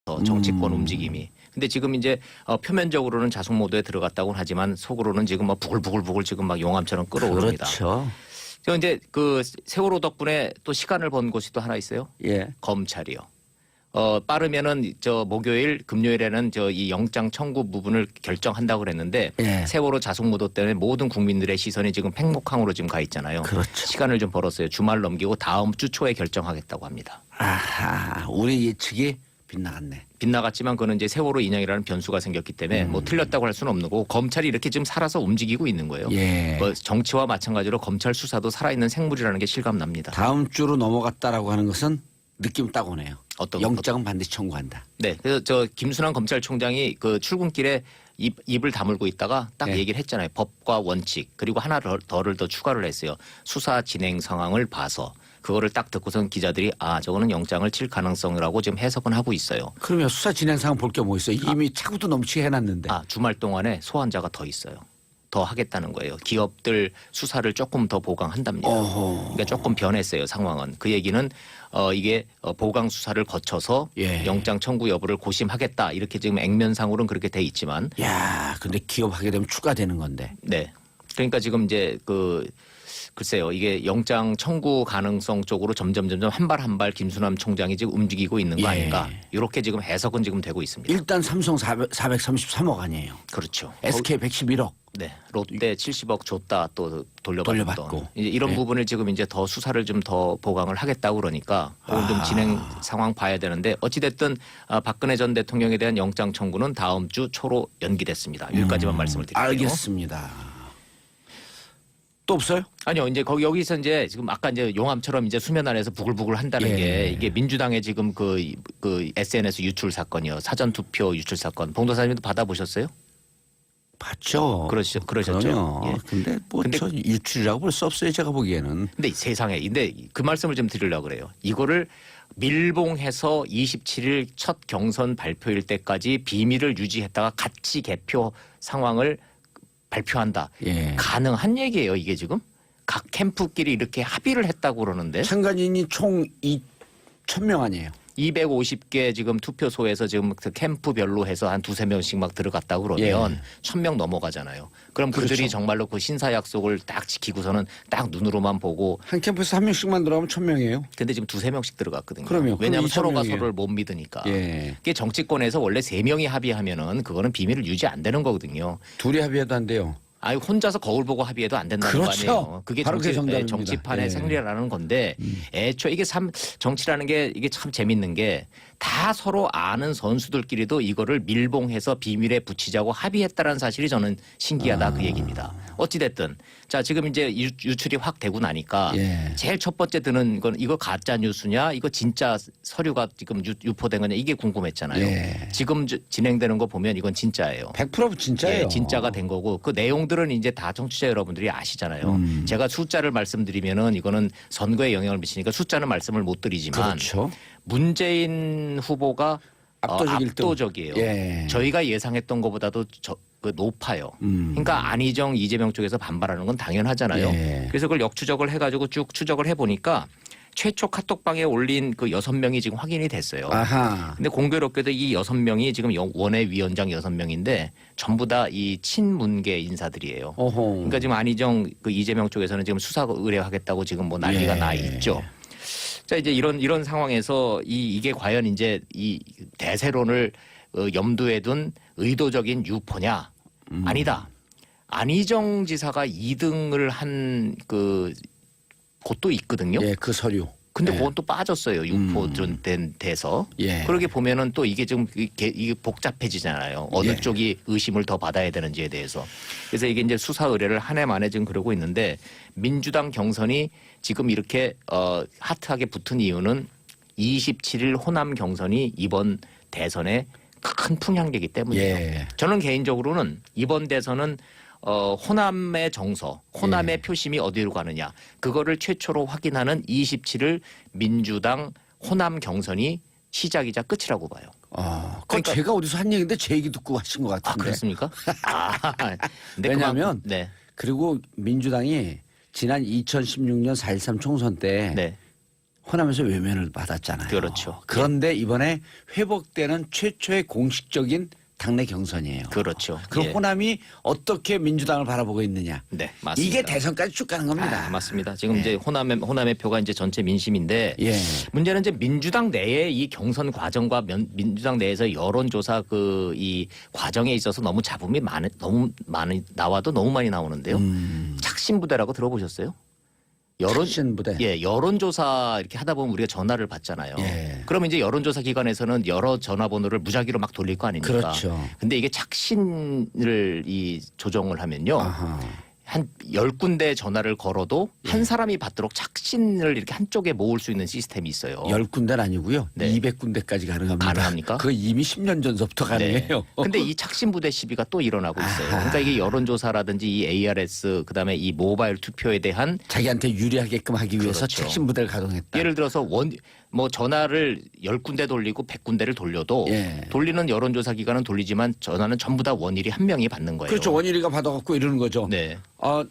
정치권 움직임이. 근데 지금 이제 표면적으로는 자숙 모드에 들어갔다고는 하지만 속으로는 지금 막 부글부글 지금 막 용암처럼 끓어오릅니다. 그렇죠. 그런데 그 세월호 덕분에 또 시간을 번 곳이 또 하나 있어요. 예. 검찰이요. 빠르면은 저 목요일, 금요일에는 저 이 영장 청구 부분을 결정한다고 그랬는데 예. 세월호 자숙 모드 때문에 모든 국민들의 시선이 지금 팽목항으로 지금 가 있잖아요. 그렇죠. 시간을 좀 벌었어요. 주말 넘기고 다음 주 초에 결정하겠다고 합니다. 아하, 우리 예측이 빗나갔네. 빗나갔지만 그거는 이제 세월호 인양이라는 변수가 생겼기 때문에 뭐 틀렸다고 할 수는 없는 거고 검찰이 이렇게 지금 살아서 움직이고 있는 거예요. 예. 뭐 정치와 마찬가지로 검찰 수사도 살아있는 생물이라는 게 실감납니다. 다음 주로 넘어갔다라고 하는 것은 느낌 딱 오네요. 어떤 영장은 반드시 청구한다. 네, 그래서 저 김순환 검찰총장이 그 출근길에 입을 다물고 있다가 딱 네. 얘기를 했잖아요. 법과 원칙 그리고 하나 더를 더 추가를 했어요. 수사 진행 상황을 봐서 그거를 딱 듣고선 기자들이 저거는 영장을 칠 가능성이라고 지금 해석은 하고 있어요. 그러면 수사 진행 상황 볼 게 뭐 있어요? 이미 차고도 넘치게 해놨는데. 주말 동안에 소환자가 더 있어요. 더 하겠다는 거예요. 기업들 수사를 조금 더 보강한답니다. 그러니까 조금 변했어요. 상황은. 그 얘기는 이게 보강 수사를 거쳐서 예. 영장 청구 여부를 고심하겠다. 이렇게 지금 액면상으로는 그렇게 돼 있지만 야, 근데 기업하게 되면 추가되는 건데. 네. 그러니까 지금 이제 글쎄요. 이게 영장 청구 가능성 쪽으로 점점 한 발 한 발 김순환 총장이 지금 움직이고 있는 거 예. 아닌가. 이렇게 지금 해석은 지금 되고 있습니다. 일단 삼성 433억 아니에요. 그렇죠. SK 111억. 네, 롯데 70억 줬다 또 돌려받고 이제 이런 네. 부분을 지금 이제 더 수사를 좀 더 보강을 하겠다고 그러니까 오늘 좀 진행 상황 봐야 되는데 어찌 됐든 박근혜 전 대통령에 대한 영장 청구는 다음 주 초로 연기됐습니다. 여기까지만 말씀을 드릴게요. 알겠습니다. 또 없어요? 아니요, 이제 여기서 이제 지금 아까 이제 용암처럼 이제 수면 아래에서 부글부글 한다는 예. 게 이게 민주당의 지금 그 SNS 유출 사건이요, 사전 투표 유출 사건. 봉도사님도 받아보셨어요? 봤죠. 그러셨죠? 그럼요. 예. 근데 뭐 저 유출이라고 볼 수 없어요. 제가 보기에는. 근데 세상에, 근데 그 말씀을 좀 드리려고 그래요. 이거를 밀봉해서 27일 첫 경선 발표일 때까지 비밀을 유지했다가 같이 개표 상황을 발표한다. 예. 가능한 얘기예요, 이게 지금? 각 캠프끼리 이렇게 합의를 했다고 그러는데 참관인이 총 2,000명 아니에요. 250개 지금 투표소에서 지금 그 캠프별로 해서 한 두세 명씩 막 들어갔다고 그러면 예. 1,000명 넘어가잖아요. 그럼 그들이 그렇죠. 정말로 그 신사 약속을 딱 지키고서는 딱 눈으로만 보고 한 캠프에서 한 명씩만 들어가면 1,000명이에요. 근데 지금 두세 명씩 들어갔거든요. 그럼요. 왜냐하면 그럼 서로가 2,000명이에요. 서로를 못 믿으니까. 예. 그게 정치권에서 원래 세 명이 합의하면은 그거는 비밀을 유지 안 되는 거거든요. 둘이 합의해도 안 돼요. 혼자서 거울 보고 합의해도 안 된다는 그렇죠. 거 아니에요. 그게 바로 그게 정답입니다. 정치판의 예. 생리라는 건데 애초에 이게 참 정치라는 게 이게 참 재밌는 게 다 서로 아는 선수들끼리도 이거를 밀봉해서 비밀에 붙이자고 합의했다는 사실이 저는 신기하다 그 얘기입니다. 어찌 됐든 자 지금 이제 유출이 확 되고 나니까 예. 제일 첫 번째 드는 건 이거 가짜 뉴스냐 이거 진짜 서류가 지금 유포된 거냐 이게 궁금했잖아요. 예. 지금 진행되는 거 보면 이건 진짜예요. 100% 진짜예요. 예, 진짜가 된 거고 그 내용들은 이제 다 청취자 여러분들이 아시잖아요. 제가 숫자를 말씀드리면은 이거는 선거에 영향을 미치니까 숫자는 말씀을 못 드리지만 그렇죠. 문재인 후보가 압도적 일등. 압도적이에요. 예. 저희가 예상했던 것보다도 높아요. 그러니까 안희정, 이재명 쪽에서 반발하는 건 당연하잖아요. 예. 그래서 그걸 역추적을 해가지고 쭉 추적을 해보니까 최초 카톡방에 올린 그 6명이 지금 확인이 됐어요. 아하. 근데 공교롭게도 이 6명이 지금 원외위원장 6명인데 전부 다 이 친문계 인사들이에요. 어허. 그러니까 지금 안희정 그 이재명 쪽에서는 지금 수사 의뢰하겠다고 지금 뭐 난리가 예. 나 있죠. 자 이제 이런 상황에서 이게 과연 이제 이 대세론을 염두에 둔 의도적인 유포냐? 아니다. 안희정 지사가 2등을 한 그 곳도 있거든요. 예, 그 서류. 근데 예. 그건 또 빠졌어요. 유포된 돼서. 예. 그렇게 보면은 또 이게 좀 이게 복잡해지잖아요. 어느 예. 쪽이 의심을 더 받아야 되는지에 대해서. 그래서 이게 이제 수사 의뢰를 한 해 만에 지금 그러고 있는데 민주당 경선이 지금 이렇게 핫하게 붙은 이유는 27일 호남 경선이 이번 대선의 큰 풍향기이기 때문이에요. 예. 저는 개인적으로는 이번 대선은 호남의 정서, 호남의 예. 표심이 어디로 가느냐 그거를 최초로 확인하는 27일 민주당 호남 경선이 시작이자 끝이라고 봐요. 그러니까 제가 어디서 한 얘기인데 제 얘기 듣고 하신 것 같은데. 그렇습니까? 근데 왜냐하면 네. 그리고 민주당이 지난 2016년 4.13 총선 때 네. 호남에서 외면을 받았잖아요. 그렇죠. 그런데 이번에 회복되는 최초의 공식적인 당내 경선이에요. 그렇죠. 그럼 예. 호남이 어떻게 민주당을 바라보고 있느냐. 네, 맞습니다. 이게 대선까지 쭉 가는 겁니다. 맞습니다. 지금 이제 호남의 표가 이제 전체 민심인데 예. 문제는 이제 민주당 내에 이 경선 과정과 민주당 내에서 여론조사 이 과정에 있어서 너무 잡음이 너무 많이 나와도 너무 많이 나오는데요. 착신부대라고 들어보셨어요? 착신부대. 예, 여론조사 이렇게 하다 보면 우리가 전화를 받잖아요. 예. 그러면 이제 여론조사 기관에서는 여러 전화번호를 무작위로 막 돌릴 거 아닙니까? 그렇죠. 근데 이게 착신을 조정을 하면요. 아하. 한 10군데 전화를 걸어도 예. 한 사람이 받도록 착신을 이렇게 한쪽에 모을 수 있는 시스템이 있어요. 10군데는 아니고요. 네. 200군데까지 가능합니다. 가능합니까? 그 이미 10년 전서부터 가능해요. 근데 이 착신부대 시비가 또 일어나고 있어요. 그러니까 이게 여론조사라든지 이 ARS 그다음에 이 모바일 투표에 대한 자기한테 유리하게끔 하기 위해서 그렇죠. 착신부대를 가동했다. 예를 들어서 전화를 10군데 돌리고 100군데를 돌려도 예. 돌리는 여론조사 기관은 돌리지만 전화는 전부 다 원일이 한 명이 받는 거예요. 그렇죠. 원일이가 받아갖고 이러는 거죠. 네.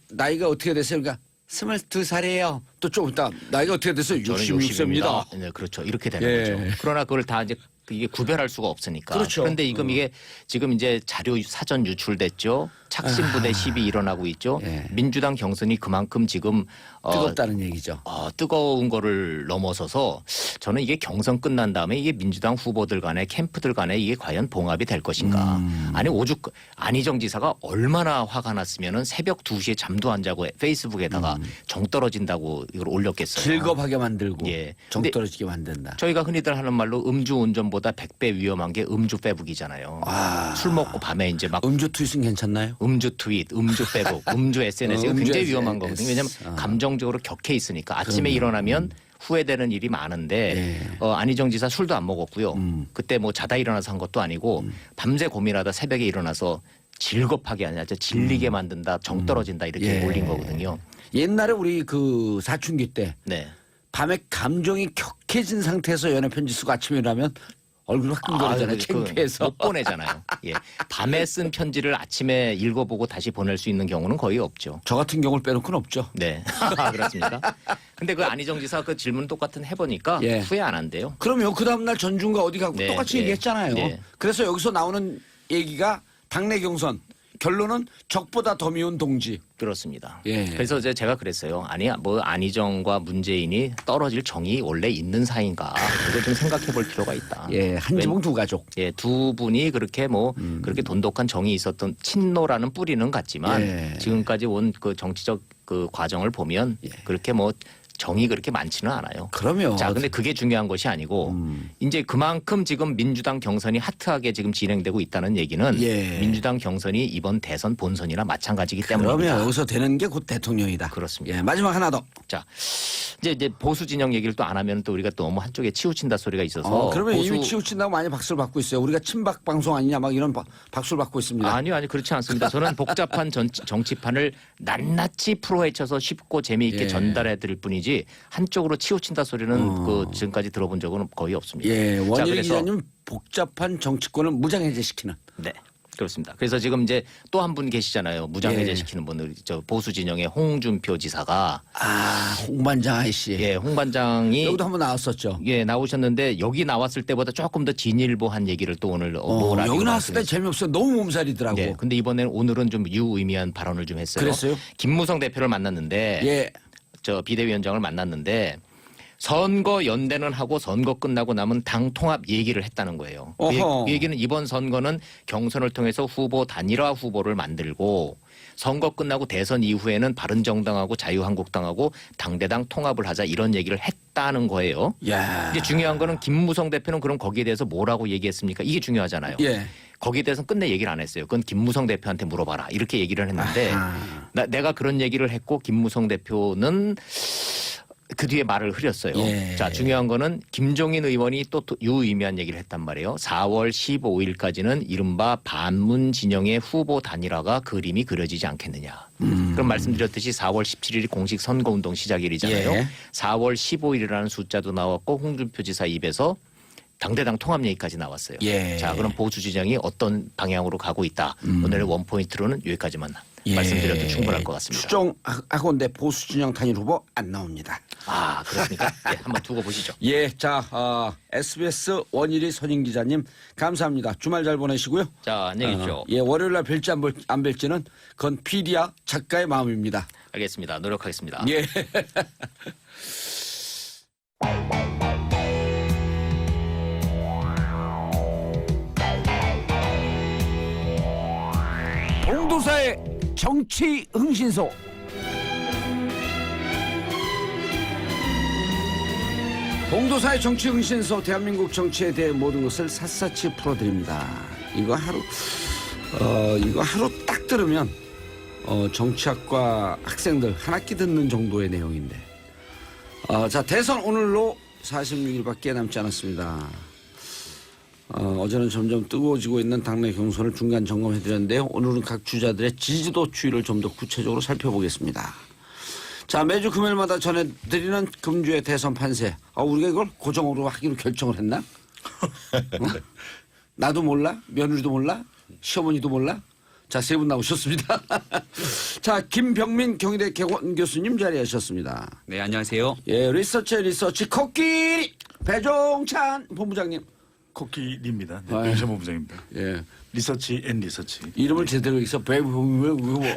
나이가 어떻게 됐어요? 그러니까 22살이에요. 또 조금 있다. 나이가 어떻게 됐어요? 저는 66세입니다. 네, 그렇죠. 이렇게 되는 예. 거죠. 그러나 그걸 다 이제 이게 구별할 수가 없으니까. 그렇죠. 그런데 이게 지금 이제 자료 사전 유출됐죠. 착신부대 시비 일어나고 있죠. 예. 민주당 경선이 그만큼 지금 뜨겁다는 얘기죠. 뜨거운 거를 넘어서서 저는 이게 경선 끝난 다음에 이게 민주당 후보들 간에 캠프들 간에 이게 과연 봉합이 될 것인가. 아니 오죽 안희정 지사가 얼마나 화가 났으면은 새벽 2시에 잠도 안 자고 페이스북에다가 정 떨어진다고 이걸 올렸겠어요. 즐겁하게 만들고 예. 정 근데 떨어지게 만든다. 저희가 흔히들 하는 말로 음주 운전보다 100배 위험한 게 음주 빼북이잖아요. 술 먹고 밤에 이제 막 음주 투입은 괜찮나요? 음주 트윗, 음주 페북, 음주 SNS가 음주 굉장히 SNS. 위험한 거거든요. 왜냐하면 감정적으로 격해 있으니까 아침에 일어나면 후회되는 일이 많은데 안희정 지사 술도 안 먹었고요. 그때 뭐 자다 일어나서 한 것도 아니고 밤새 고민하다 새벽에 일어나서 질겁하게 아니라 질리게 만든다, 정 떨어진다 이렇게 예. 올린 거거든요. 옛날에 우리 그 사춘기 때 네. 밤에 감정이 격해진 상태에서 연애 편지 쓰고 아침에 일어나면 얼굴 화끈거리잖아요. 창피해서. 못 보내잖아요. 예. 밤에 쓴 편지를 아침에 읽어보고 다시 보낼 수 있는 경우는 거의 없죠. 저 같은 경우를 빼놓고는 없죠. 네. 그렇습니까? 근데 그 안희정 지사 그 질문 똑같은 해보니까 예. 후회 안 한대요. 그럼요. 그 다음날 전중과 어디 가고 네, 똑같이 네, 얘기했잖아요. 네. 그래서 여기서 나오는 얘기가 당내 경선 결론은 적보다 더 미운 동지. 그렇습니다. 예. 그래서 이제 제가 그랬어요. 안희정과 문재인이 떨어질 정이 원래 있는 사이인가? 그걸 좀 생각해 볼 필요가 있다. 예, 한 지붕 두 가족. 예, 두 분이 그렇게 그렇게 돈독한 정이 있었던 친노라는 뿌리는 같지만 예. 지금까지 온 그 정치적 그 과정을 보면 그렇게 정이 그렇게 많지는 않아요. 그럼요. 자, 근데 그게 중요한 것이 아니고 이제 그만큼 지금 민주당 경선이 핫하게 지금 진행되고 있다는 얘기는 예. 민주당 경선이 이번 대선 본선이나 마찬가지이기 때문입니다. 그러면 여기서 되는 게 곧 대통령이다. 그렇습니다. 예, 마지막 하나 더. 자, 이제 보수 진영 얘기를 또 안 하면 또 우리가 또 너무 한쪽에 치우친다 소리가 있어서 그러면 이미 치우친다고 많이 박수를 받고 있어요. 우리가 친박 방송 아니냐 막 이런 박수를 받고 있습니다. 아니요, 그렇지 않습니다. 저는 복잡한 정치판을 낱낱이 풀어헤쳐서 쉽고 재미있게 예. 전달해 드릴 뿐이지 한쪽으로 치우친다 소리는 그 지금까지 들어본 적은 거의 없습니다. 예, 원일 그래서 기자님 복잡한 정치권을 무장해제시키는. 네. 그렇습니다. 그래서 지금 이제 또 한 분 계시잖아요. 무장해제시키는 분들. 저 보수 진영의 홍준표 지사가 홍반장 아이씨. 예, 홍 반장이 여기도 한번 나왔었죠. 예, 나오셨는데 여기 나왔을 때보다 조금 더 진일보한 얘기를 또 오늘 여기 나왔을 때 재미없어요. 너무 몸살이더라고. 예, 근데 오늘은 좀 유의미한 발언을 좀 했어요. 그랬어요? 김무성 대표를 만났는데 예. 저 비대위원장을 만났는데 선거 연대는 하고 선거 끝나고 남은 당 통합 얘기를 했다는 거예요. 어허. 그 얘기는 이번 선거는 경선을 통해서 후보 단일화 후보를 만들고 선거 끝나고 대선 이후에는 바른정당하고 자유한국당하고 당대당 통합을 하자 이런 얘기를 했다는 거예요. 야. 이제 중요한 거는 김무성 대표는 그럼 거기에 대해서 뭐라고 얘기했습니까? 이게 중요하잖아요. 예. 거기에 대해서는 끝내 얘기를 안 했어요. 그건 김무성 대표한테 물어봐라. 이렇게 얘기를 했는데 내가 그런 얘기를 했고 김무성 대표는 그 뒤에 말을 흐렸어요. 예. 자, 중요한 거는 김종인 의원이 또 유의미한 얘기를 했단 말이에요. 4월 15일까지는 이른바 반문 진영의 후보 단일화가 그림이 그려지지 않겠느냐. 그럼 말씀드렸듯이 4월 17일이 공식 선거운동 시작일이잖아요. 예. 4월 15일이라는 숫자도 나왔고 홍준표 지사 입에서 당대당 통합 얘기까지 나왔어요. 예. 자, 그럼 보수 진영이 어떤 방향으로 가고 있다. 오늘의 원포인트로는 여기까지만 말씀드려도 충분할 것 같습니다. 추정하건대 보수 진영 단일 후보 안 나옵니다. 아, 그렇습니까? 예, 한번 두고 보시죠. 예, 자 SBS 원일이 선임 기자님 감사합니다. 주말 잘 보내시고요. 자, 안녕히 계십시오. 예, 월요일 날 뵐지 안 뵐지는 그건 PD와 작가의 마음입니다. 알겠습니다. 노력하겠습니다. 예. 봉도사의 정치 흥신소. 봉도사의 정치 흥신소, 대한민국 정치에 대해 모든 것을 샅샅이 풀어드립니다. 이거 하루 딱 들으면 정치학과 학생들 한 학기 듣는 정도의 내용인데. 자, 대선 오늘로 46일밖에 남지 않았습니다. 어제는 점점 뜨거워지고 있는 당내 경선을 중간 점검해드렸는데요. 오늘은 각 주자들의 지지도 추이를 좀 더 구체적으로 살펴보겠습니다. 자, 매주 금요일마다 전해드리는 금주의 대선 판세. 우리가 이걸 고정으로 하기로 결정을 했나? 나도 몰라? 며느리도 몰라? 시어머니도 몰라? 자, 세 분 나오셨습니다. 자, 김병민 경희대 개원 교수님 자리하셨습니다. 네, 안녕하세요. 예, 리서치 코끼리 배종찬 본부장님. 코끼리입니다. 아, 네, 윤시원 본부장입니다. 예, 리서치 앤 리서치. 이름을 제대로 해서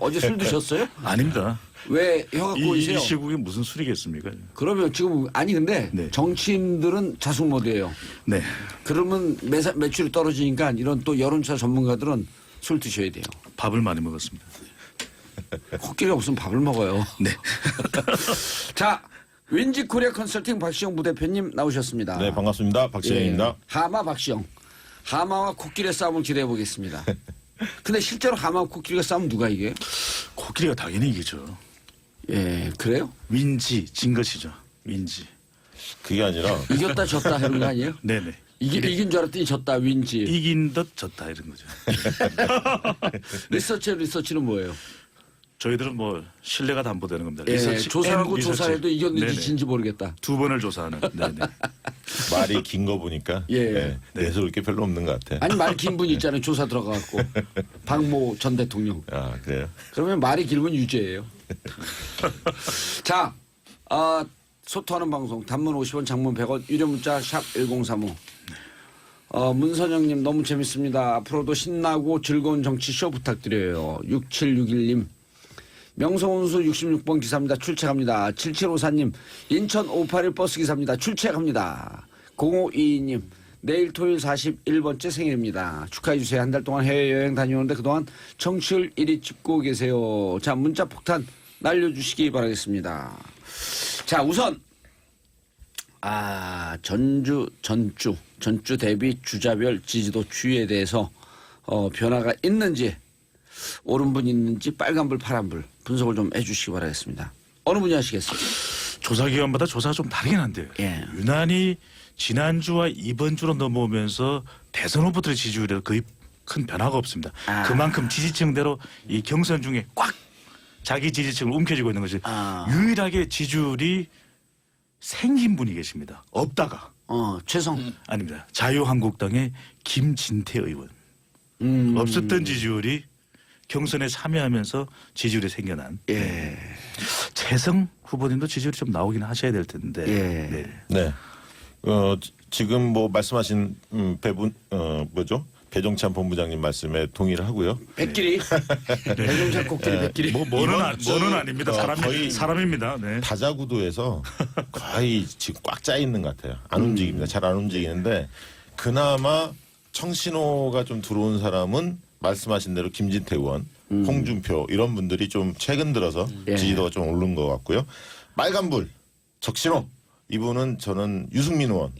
어제 술 드셨어요? 아닙니다. 왜 혀 갖고 이 오세요? 시국에 무슨 술이겠습니까? 그러면 지금 아니 근데 네. 정치인들은 자숙모드예요. 네. 그러면 매출이 떨어지니까 이런 또 여론조사 전문가들은 술 드셔야 돼요. 밥을 많이 먹었습니다. 코끼리가 무슨 밥을 먹어요. 네. 자, 윈지 코리아 컨설팅 박시영 부대표님 나오셨습니다. 네, 반갑습니다. 박진영입니다. 예, 하마 박시영. 하마와 코끼리의 싸움을 기대해 보겠습니다. 근데 실제로 하마와 코끼리가 싸우면 누가 이겨요? 코끼리가 당연히 이기죠. 예, 그래요? 윈지 진 것이죠. 윈지. 그게 아니라 이겼다 졌다 이런 거 아니에요? 네네. 이긴 줄 알았더니 졌다 윈지. 이긴 듯 졌다 이런 거죠. 리서치는 뭐예요? 저희들은 뭐 신뢰가 담보되는 겁니다. 예, 리서치 조사하고 앤 리서치. 조사해도 이겼는지 네네. 진지 모르겠다. 두 번을 조사하는. 네네. 말이 긴 거 보니까 예. 네, 내세울 게 별로 없는 것 같아. 아니 말 긴 분 있잖아요. 조사 들어가갖고 박모 전 대통령. 아, 그래요? 그러면 말이 길면 유죄예요. 자, 소통하는 방송 단문 50원 장문 100원 유료 문자 샵 1035. 문선영님 너무 재밌습니다. 앞으로도 신나고 즐거운 정치쇼 부탁드려요. 6761님. 명성운수 66번 기사입니다. 출첵합니다. 7754님. 인천 581 버스 기사입니다. 출첵합니다. 0522님. 내일 토요일 41번째 생일입니다. 축하해 주세요. 한 달 동안 해외여행 다녀오는데 그동안 청취율 1위 찍고 계세요. 자, 문자 폭탄 날려주시기 바라겠습니다. 자, 우선 전주 대비 주자별 지지도 추이에 대해서 변화가 있는지, 오른분 있는지, 빨간불 파란불 분석을 좀 해주시기 바라겠습니다. 어느 분이 하시겠어요? 조사 기관마다 조사가 좀 다르긴 한데요. 예. 유난히 지난주와 이번 주로 넘어오면서 대선 후보들의 지지율에 거의 큰 변화가 없습니다. 그만큼 지지층대로 이 경선 중에 꽉 자기 지지층을 움켜쥐고 있는 것이 유일하게 지지율이 생긴 분이 계십니다. 없다가. 최성. 아닙니다. 자유한국당의 김진태 의원. 없었던 지지율이 경선에 참여하면서 지지율이 생겨난. 예. 최성 후보님도 지지율이 좀 나오긴 하셔야 될 텐데. 예. 네. 네. 지금 뭐 말씀하신 배종찬 본부장님 말씀에 동의를 하고요. 백길이. 배종찬 코끼리 백길이. 뭐는 아닙니다. 사람입니다. 네. 다자구도에서 거의 지금 꽉 짜 있는 것 같아요. 안 움직입니다. 잘 안 움직이는데 그나마 청신호가 좀 들어온 사람은 말씀하신 대로 김진태 의원, 홍준표 이런 분들이 좀 최근 들어서 예. 지지도가 좀 오른 것 같고요. 빨간불, 적신호 이분은 저는 유승민 의원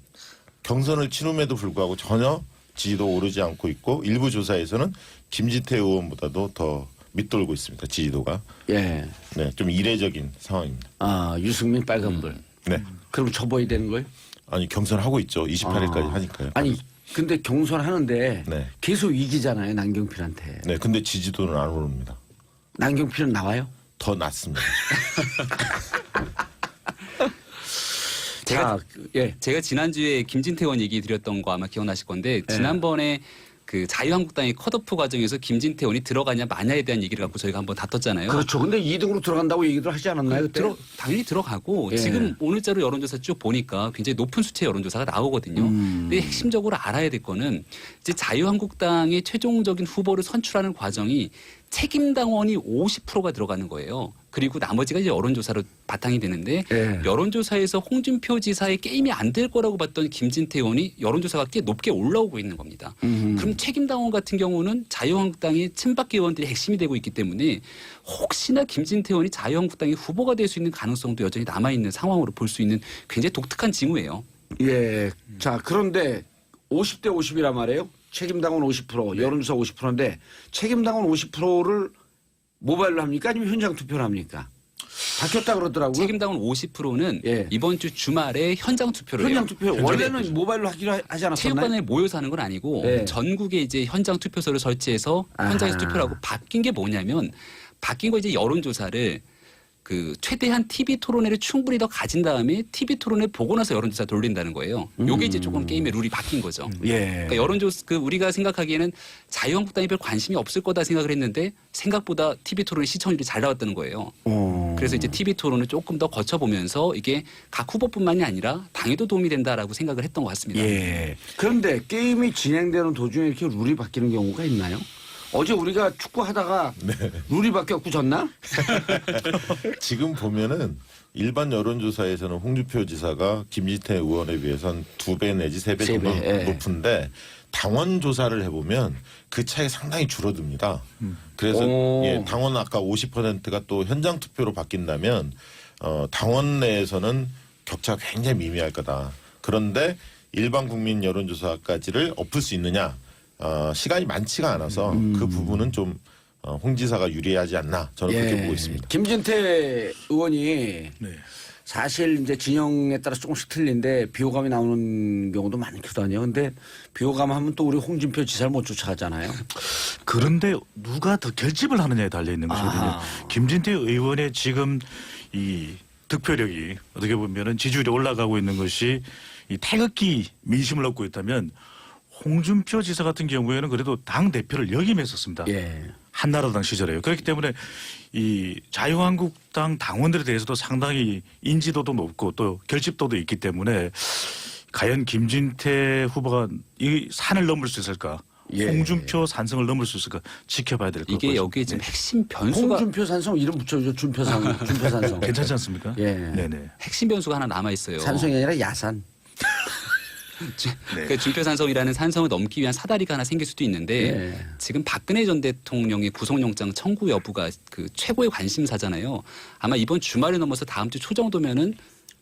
경선을 치름에도 불구하고 전혀 지지도 오르지 않고 있고 일부 조사에서는 김진태 의원보다도 더 밑돌고 있습니다. 지지도가. 예. 네, 좀 이례적인 상황입니다. 유승민 빨간불. 네. 그럼 접어야 되는 거예요? 아니 경선하고 있죠. 28일까지 하니까요. 아니 근데 경선하는데 네. 계속 이기잖아요. 남경필한테. 네, 근데 지지도는 안 오릅니다. 남경필은 나와요? 더 낮습니다. 제가 예. 지난주에 김진태 의원 얘기 드렸던 거 아마 기억나실 건데 지난번에 그 자유한국당의 컷오프 과정에서 김진태 의원이 들어가냐 마냐에 대한 얘기를 갖고 저희가 한번 다퉜잖아요. 그렇죠. 근데 2등으로 들어간다고 얘기를 하지 않았나요? 그때? 당연히 들어가고 예. 지금 오늘자로 여론조사 쭉 보니까 굉장히 높은 수치의 여론조사가 나오거든요. 근데 핵심적으로 알아야 될 거는 이제 자유한국당의 최종적인 후보를 선출하는 과정이 책임당원이 50%가 들어가는 거예요. 그리고 나머지가 이제 여론조사로 바탕이 되는데 예. 여론조사에서 홍준표 지사의 게임이 안 될 거라고 봤던 김진태 의원이 여론조사가 꽤 높게 올라오고 있는 겁니다. 그럼 책임당원 같은 경우는 자유한국당의 친박계 의원들이 핵심이 되고 있기 때문에 혹시나 김진태 의원이 자유한국당의 후보가 될 수 있는 가능성도 여전히 남아있는 상황으로 볼 수 있는 굉장히 독특한 징후예요. 예. 자, 그런데 50대 50이란 말이에요. 책임당원 50%, 여론조사 50%인데 책임당원 50%를 모바일로 합니까? 아니면 현장 투표를 합니까? 바뀌었다 그러더라고요. 책임당원 50%는 예. 이번 주 주말에 현장 투표를 해요. 현장 투표 원래는 모바일로 하기로 하지 않았었나요? 체육관에 모여서 하는 건 아니고 네. 전국에 이제 현장 투표소를 설치해서 현장에서 아. 투표를 하고 바뀐 게 뭐냐면 바뀐 거 이제 여론조사를 그 최대한 TV 토론회를 충분히 더 가진 다음에 TV 토론회 보고 나서 여론조사 돌린다는 거예요. 요게 이제 조금 게임의 룰이 바뀐 거죠. 예. 그러니까 여론조사 그 우리가 생각하기에는 자유한국당이 별 관심이 없을 거다 생각을 했는데 생각보다 TV 토론의 시청률이 잘 나왔다는 거예요. 그래서 이제 TV 토론을 조금 더 거쳐보면서 이게 각 후보뿐만이 아니라 당에도 도움이 된다라고 생각을 했던 것 같습니다. 예. 그런데 게임이 진행되는 도중에 이렇게 룰이 바뀌는 경우가 있나요? 어제 우리가 축구 하다가 룰이 바뀌었고 졌나? 지금 보면은 일반 여론조사에서는 홍준표 지사가 김진태 의원에 비해서 한 2배 내지 3배 정도 3배, 예. 높은데 당원 조사를 해보면 그 차이 상당히 줄어듭니다. 그래서 오. 예, 당원 아까 50%가 또 현장 투표로 바뀐다면 당원 내에서는 격차가 굉장히 미미할 거다. 그런데 일반 국민 여론조사까지를 엎을 수 있느냐? 시간이 많지가 않아서 그 부분은 좀 홍 지사가 유리하지 않나 저는 그렇게 보고 있습니다. 김진태 의원이 네. 사실 이제 진영에 따라 조금씩 틀린데 비호감이 나오는 경우도 많거든요. 근데 비호감 하면 또 우리 홍준표 지사를 못 쫓아가잖아요. 그런데 누가 더 결집을 하느냐에 달려 있는 것이거든요. 아하. 김진태 의원의 지금 이 득표력이 어떻게 보면은 지지율이 올라가고 있는 것이 이 태극기 민심을 얻고 있다면 홍준표 지사 같은 경우에는 그래도 당 대표를 역임했었습니다. 예. 한나라당 시절에요. 그렇기 때문에 이 자유한국당 당원들에 대해서도 상당히 인지도도 높고 또 결집도도 있기 때문에 과연 김진태 후보가 이 산을 넘을 수 있을까? 예. 홍준표 산성을 넘을 수 있을까? 지켜봐야 될 것 같습니다. 이게 여기에 지금 핵심 변수가 홍준표 산성 이름 붙여줘. 준표 산성. 괜찮지 않습니까? 예. 네네. 핵심 변수가 하나 남아 있어요. 산성이 아니라 야산. 그 준표산성이라는 산성을 넘기 위한 사다리가 하나 생길 수도 있는데 예. 지금 박근혜 전 대통령의 구속영장 청구 여부가 그 최고의 관심사잖아요. 아마 이번 주말을 넘어서 다음 주 초 정도면은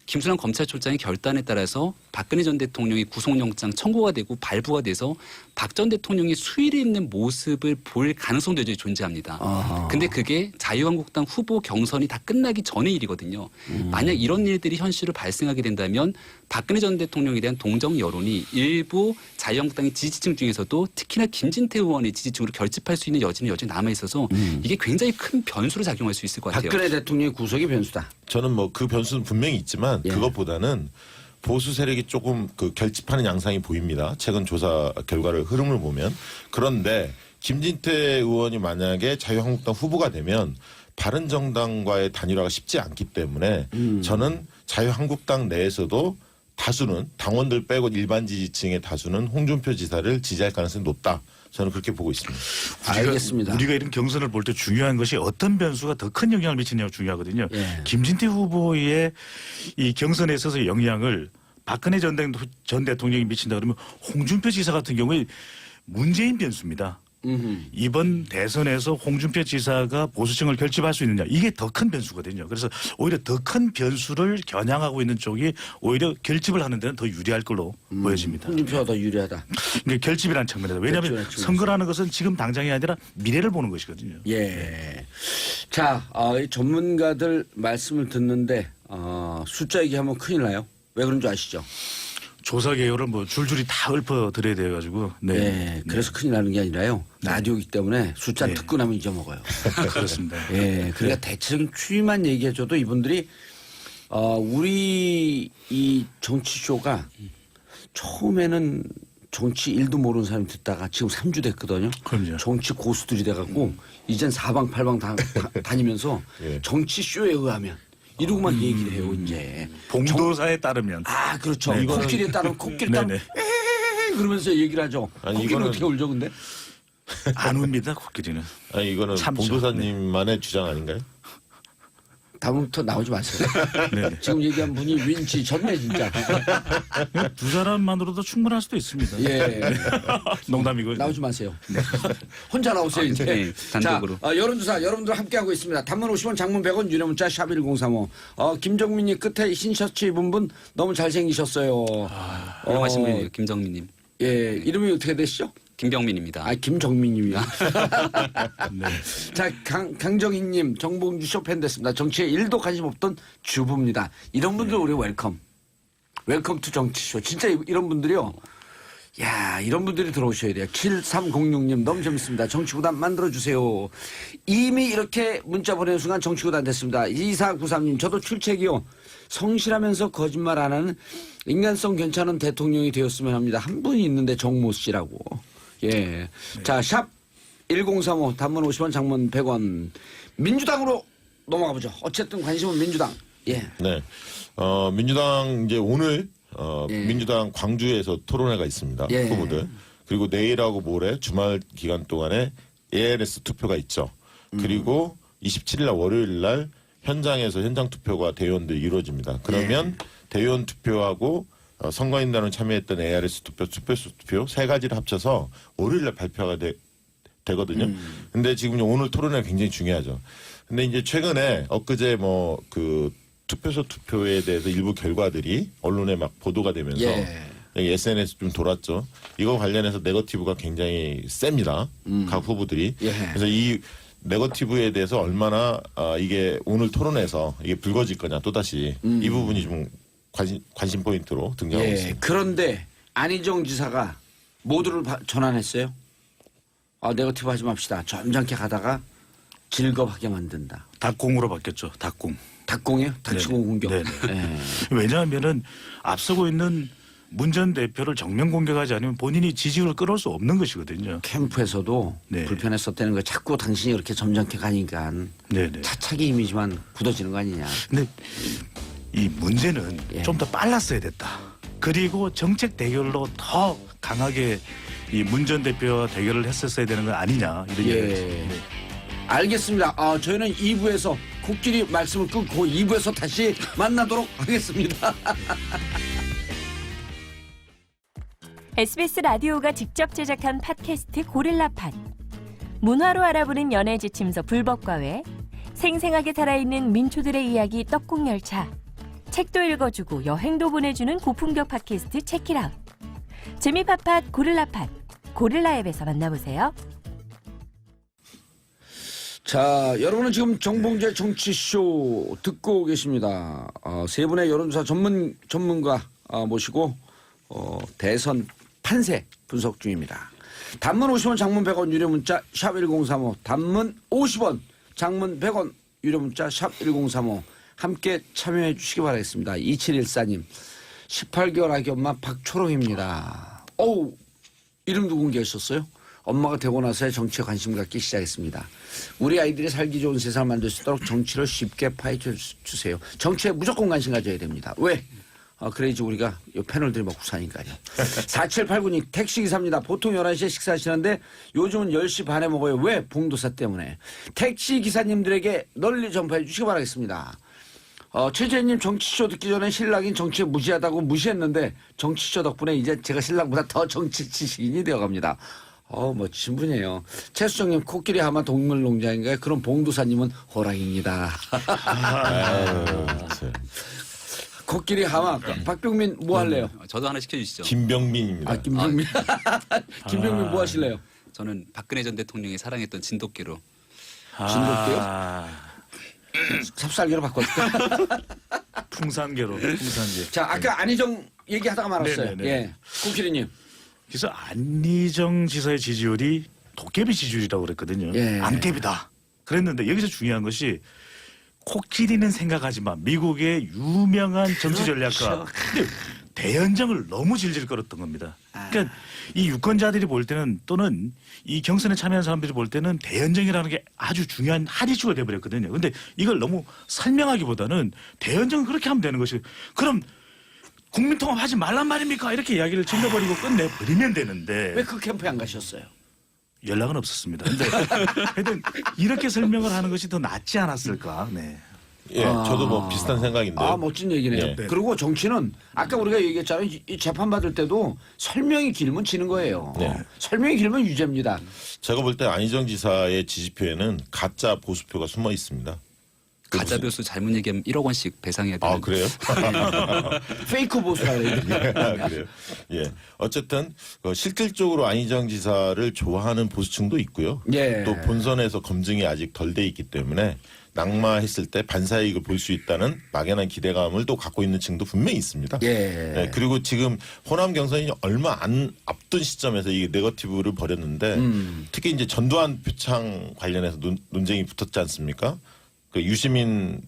김수남 검찰총장의 결단에 따라서 박근혜 전 대통령이 구속영장 청구가 되고 발부가 돼서 박 전 대통령이 수위를 잇는 모습을 볼 가능성도 여전히 존재합니다. 아하. 근데 그게 자유한국당 후보 경선이 다 끝나기 전의 일이거든요. 만약 이런 일들이 현실로 발생하게 된다면 박근혜 전 대통령에 대한 동정 여론이 일부 자유한국당의 지지층 중에서도 특히나 김진태 의원의 지지층으로 결집할 수 있는 여지는 여전히 남아 있어서 이게 굉장히 큰 변수로 작용할 수 있을 것 같아요. 박근혜 대통령의 구속이 변수다. 저는 뭐 그 변수는 분명히 있지만 예. 그것보다는 보수 세력이 조금 그 결집하는 양상이 보입니다. 최근 조사 결과를 흐름을 보면. 그런데 김진태 의원이 만약에 자유한국당 후보가 되면 바른정당과의 단일화가 쉽지 않기 때문에 저는 자유한국당 내에서도 다수는 당원들 빼고 일반 지지층의 다수는 홍준표 지사를 지지할 가능성이 높다. 저는 그렇게 보고 있습니다. 알겠습니다. 우리가 이런 경선을 볼 때 중요한 것이 어떤 변수가 더 큰 영향을 미치냐가 중요하거든요. 예. 김진태 후보의 이 경선에 있어서 영향을 박근혜 전 대통령이 미친다 그러면 홍준표 지사 같은 경우에 문재인 변수입니다. 이번 대선에서 홍준표 지사가 보수층을 결집할 수 있느냐 이게 더 큰 변수거든요. 그래서 오히려 더 큰 변수를 겨냥하고 있는 쪽이 오히려 결집을 하는 데는 더 유리할 걸로 보여집니다. 홍준표가 더 유리하다. 이게 결집이라는 측면에서 왜냐하면 결집이라는 측면에서. 선거라는 것은 지금 당장이 아니라 미래를 보는 것이거든요. 예. 자, 이 전문가들 말씀을 듣는데 숫자 얘기하면 큰일 나요. 왜 그런 줄 아시죠? 조사 개요를 뭐 줄줄이 다 읊어드려야 돼가지고. 네. 그래서 큰일 나는 게 아니라요. 라디오이기 때문에 숫자 네. 듣고 나면 잊어먹어요. 그렇습니다. 예. 그러니까 대체적인 추이만 얘기해줘도 이분들이 우리 이 정치쇼가 처음에는 정치 1도 모르는 사람이 듣다가 지금 3주 됐거든요. 그럼요. 정치 고수들이 돼갖고 이젠 사방팔방 다니면서 예. 정치 쇼에 의하면 이러고만 얘기를 해요 이제. 봉도사에 따르면 아 그렇죠. 네, 코끼리에 따르면 코끼리 따르면 네네. 에이 그러면서 얘기를 하죠. 아니, 코끼리는 이거는- 어떻게 울죠 근데? 안 웁니다 코끼리는. 아니 이거는 참죠. 봉도사님만의 주장 아닌가요? 다음부터 나오지 마세요. 네네. 지금 얘기한 분이 윈치 전네 진짜. 두 사람만으로도 충분할 수도 있습니다. 예. 농담이고요. 나오지 마세요. 혼자 나오세요 이제. 네, 단독으로. 자, 여론조사 여러분들 함께하고 있습니다. 단문 50원, 장문 100원, 유료 문자 샵 1035. 김정민님 끝에 흰 셔츠 입은 분 너무 잘생기셨어요. 훌륭하신 분이에요. 김정민님. 예, 이름이 어떻게 되시죠? 김병민입니다. 아, 김정민님이요. 네. 자, 강정희님, 정봉주 쇼 팬 됐습니다. 정치에 1도 관심 없던 주부입니다. 이런 분들 우리 웰컴. 웰컴 투 정치쇼. 진짜 이런 분들이요. 야, 이런 분들이 들어오셔야 돼요. 7306님 너무 재밌습니다. 정치구단 만들어주세요. 이미 이렇게 문자 보내는 순간 정치구단 됐습니다. 2493님 저도 출첵이요. 성실하면서 거짓말 안 하는 인간성 괜찮은 대통령이 되었으면 합니다. 한 분이 있는데 정모 씨라고. 예. 자, 샵 1035 단문 50원 장문 100원. 민주당으로 넘어가 보죠. 어쨌든 관심은 민주당. 예. 네. 민주당 이제 오늘 예. 민주당 광주에서 토론회가 있습니다. 예. 후보들. 그리고 내일하고 모레 주말 기간 동안에 ARS 투표가 있죠. 그리고 27일 날 월요일 날 현장에서 현장 투표가 대의원들이 이루어집니다. 그러면 대의원 투표하고 선거인단을 참여했던 ARS 투표, 투표소 투표 세 가지를 합쳐서 월요일 날 발표가 되거든요. 근데 지금 오늘 토론회 굉장히 중요하죠. 근데 이제 최근에 엊그제 뭐 그 투표소 투표에 대해서 일부 결과들이 언론에 막 보도가 되면서 SNS 좀 돌았죠. 이거 관련해서 네거티브가 굉장히 셉니다. 각 후보들이. 예. 그래서 이 네거티브에 대해서 얼마나 이게 오늘 토론에서 이게 불거질 거냐 또다시 이 부분이 좀 관심 포인트로 등장하고 예. 있습니다. 그런데 안희정 지사가 모두를 전환했어요. 네거티브 하지 맙시다. 점잖게 가다가 즐겁하게 만든다. 닭공으로 바뀌었죠. 닭공. 닭공이요? 닭치공 공격. 네네. 예. 왜냐하면은 앞서고 있는 문 전 대표를 정면 공격하지 않으면 본인이 지지율을 끌어올 수 없는 것이거든요. 캠프에서도 네. 불편했었다는 거 자꾸 당신이 그렇게 점잖게 가니까 네네. 차차기 이미지만 굳어지는 거 아니냐. 근데 이 문제는 예. 좀 더 빨랐어야 됐다. 그리고 정책 대결로 더 강하게 이 문 전 대표와 대결을 했었어야 되는 건 아니냐 이런 예. 얘기를 했죠. 알겠습니다. 저희는 2부에서 코끼리 말씀을 끊고 2부에서 다시 만나도록 하겠습니다. SBS 라디오가 직접 제작한 팟캐스트 고릴라팟. 문화로 알아보는 연애 지침서 불법과외, 생생하게 살아있는 민초들의 이야기 떡국열차, 책도 읽어주고 여행도 보내주는 고품격 팟캐스트 체키라웃. 재미팟팟 고릴라팟, 고릴라 앱에서 만나보세요. 자, 여러분은 지금 정봉재 정치쇼 듣고 계십니다. 세 분의 여론조사 전문가 모시고 대선 판세 분석 중입니다. 단문 50원, 장문 100원, 유료 문자 샵 1035, 단문 50원, 장문 100원, 유료 문자 샵 1035 함께 참여해 주시기 바라겠습니다. 2714님, 18개월 아기 엄마 박초롱입니다. 어우, 이름도 공개하셨어요? 엄마가 되고 나서야 정치에 관심 갖기 시작했습니다. 우리 아이들이 살기 좋은 세상을 만들 수 있도록 정치를 쉽게 파헤쳐 주세요. 정치에 무조건 관심 가져야 됩니다. 왜? 그래야지 우리가 이 패널들이 먹고 사니까요. 4789님 택시기사입니다. 보통 11시에 식사하시는데 요즘은 10시 반에 먹어요. 왜? 봉도사 때문에. 택시기사님들에게 널리 전파해 주시기 바라겠습니다. 최재님 정치쇼 듣기 전에 신랑인 정치에 무시하다고 무시했는데 정치쇼 덕분에 이제 제가 신랑보다 더 정치 지식인이 되어갑니다. 멋진 분이에요. 최수정님 코끼리 하마 동물농장인가요? 그럼 봉도사님은 호랑이입니다. 코끼리 하마. 박병민 뭐 할래요? 저도 하나 시켜주시죠. 김병민입니다. 김병민. 김병민 뭐 하실래요? 저는 박근혜 전 대통령이 사랑했던 진돗개로. 진돗개요? 삽살개로 바꿨을까? 풍산계로 풍산계. 자, 아까 안희정 얘기하다가 말았어요. 네네네. 예. 코끼리님. 그래서 안희정 지사의 지지율이 도깨비 지지율이라고 그랬거든요. 예. 안깨비다. 그랬는데 여기서 중요한 것이 코끼리는 생각하지 마. 미국의 유명한 정치 전략가. 근데 대연정을 너무 질질 끌었던 겁니다. 그러니까 이 유권자들이 볼 때는 또는 이 경선에 참여한 사람들이 볼 때는 대연정이라는 게 아주 중요한 한 이슈가 돼버렸거든요. 근데 이걸 너무 설명하기보다는 대연정은 그렇게 하면 되는 것이 그럼 국민통합하지 말란 말입니까? 이렇게 이야기를 질러버리고 끝내버리면 되는데 왜 그 캠프에 안 가셨어요? 연락은 없었습니다. 근데 하여튼 이렇게 설명을 하는 것이 더 낫지 않았을까. 네. 예, 저도 뭐 비슷한 생각인데요. 아, 멋진 얘기네요. 예. 그리고 정치는 아까 우리가 얘기했잖아요. 이 재판 받을 때도 설명이 길면 지는 거예요. 네. 설명이 길면 유죄입니다. 제가 볼 때 안희정 지사의 지지표에는 가짜 보수표가 숨어 있습니다. 가짜 교수 잘못 얘기하면 1억 원씩 배상해야 되는. 아, 그래요? 페이크 보수라 그래요. 그래요. 예. 어쨌든 실질적으로 안희정 지사를 좋아하는 보수층도 있고요. 예. 또 본선에서 검증이 아직 덜 돼 있기 때문에 낙마했을 때 반사이익을 볼 수 있다는 막연한 기대감을 또 갖고 있는 층도 분명히 있습니다. 예. 그리고 지금 호남 경선이 얼마 안 앞둔 시점에서 이 네거티브를 벌였는데 특히 이제 전두환 표창 관련해서 논쟁이 붙었지 않습니까? 그 유시민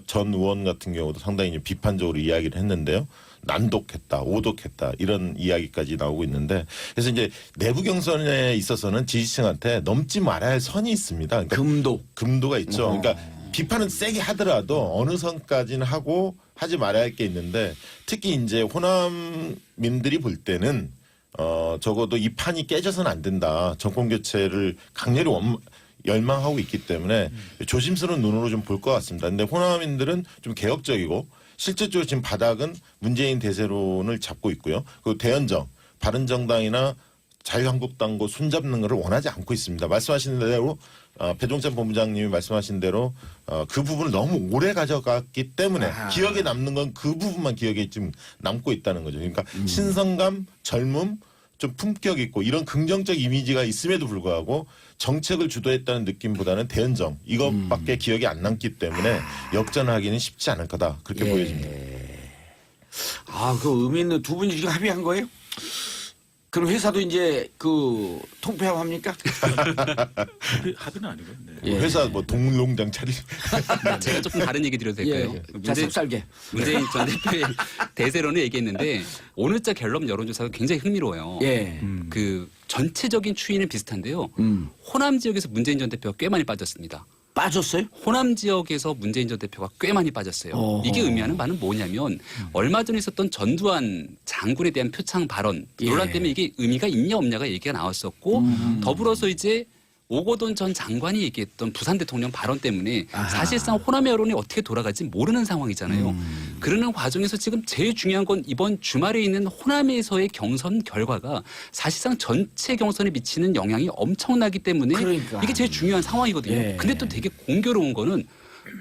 전 의원 같은 경우도 상당히 이제 비판적으로 이야기를 했는데요. 난독했다, 오독했다 이런 이야기까지 나오고 있는데 그래서 이제 내부 경선에 있어서는 지지층한테 넘지 말아야 할 선이 있습니다. 그러니까 금도가 있죠. 그러니까 비판은 세게 하더라도 어느 선까지는 하고 하지 말아야 할 게 있는데 특히 이제 호남민들이 볼 때는 적어도 이 판이 깨져서는 안 된다. 정권 교체를 강렬히 열망하고 있기 때문에 조심스러운 눈으로 좀 볼 것 같습니다. 근데 호남인들은 좀 개혁적이고 실질적으로 지금 바닥은 문재인 대세론을 잡고 있고요. 그 대연정, 바른정당이나 자유한국당과 손잡는 것을 원하지 않고 있습니다. 말씀하신 대로 배종찬 본부장님이 말씀하신 대로 그 부분을 너무 오래 가져갔기 때문에 기억에 남는 건 그 부분만 기억에 지금 남고 있다는 거죠. 그러니까 신성감, 젊음, 좀 품격 있고 이런 긍정적 이미지가 있음에도 불구하고 정책을 주도했다는 느낌보다는 대연정 이것밖에 기억이 안 남기 때문에 역전하기는 쉽지 않을 거다 그렇게 보여집니다. 아, 그 의미 있는 두 분이 지금 합의한 거예요? 그럼 회사도 이제 그 통폐합 합니까? 합의는 아니고요. 네. 예. 회사 뭐 동물농장 차리 제가 조금 다른 얘기 드려도 될까요? 자, 섭살게. 문재인 전 대표의 대세론을 얘기했는데 오늘자 갤럽 여론조사가 굉장히 흥미로워요. 예. 그 전체적인 추이는 비슷한데요. 호남 지역에서 문재인 전 대표가 꽤 많이 빠졌습니다. 빠졌어요? 호남 지역에서 문재인 전 대표가 꽤 많이 빠졌어요. 어허. 이게 의미하는 바는 뭐냐면 얼마 전에 있었던 전두환 장군에 대한 표창 발언 논란 때문에 이게 의미가 있냐 없냐가 얘기가 나왔었고 더불어서 이제 오거돈 전 장관이 얘기했던 부산 대통령 발언 때문에 사실상 호남의 여론이 어떻게 돌아갈지 모르는 상황이잖아요. 그러는 과정에서 지금 제일 중요한 건 이번 주말에 있는 호남에서의 경선 결과가 사실상 전체 경선에 미치는 영향이 엄청나기 때문에 그러니까. 이게 제일 중요한 상황이거든요. 예. 근데 또 되게 공교로운 거는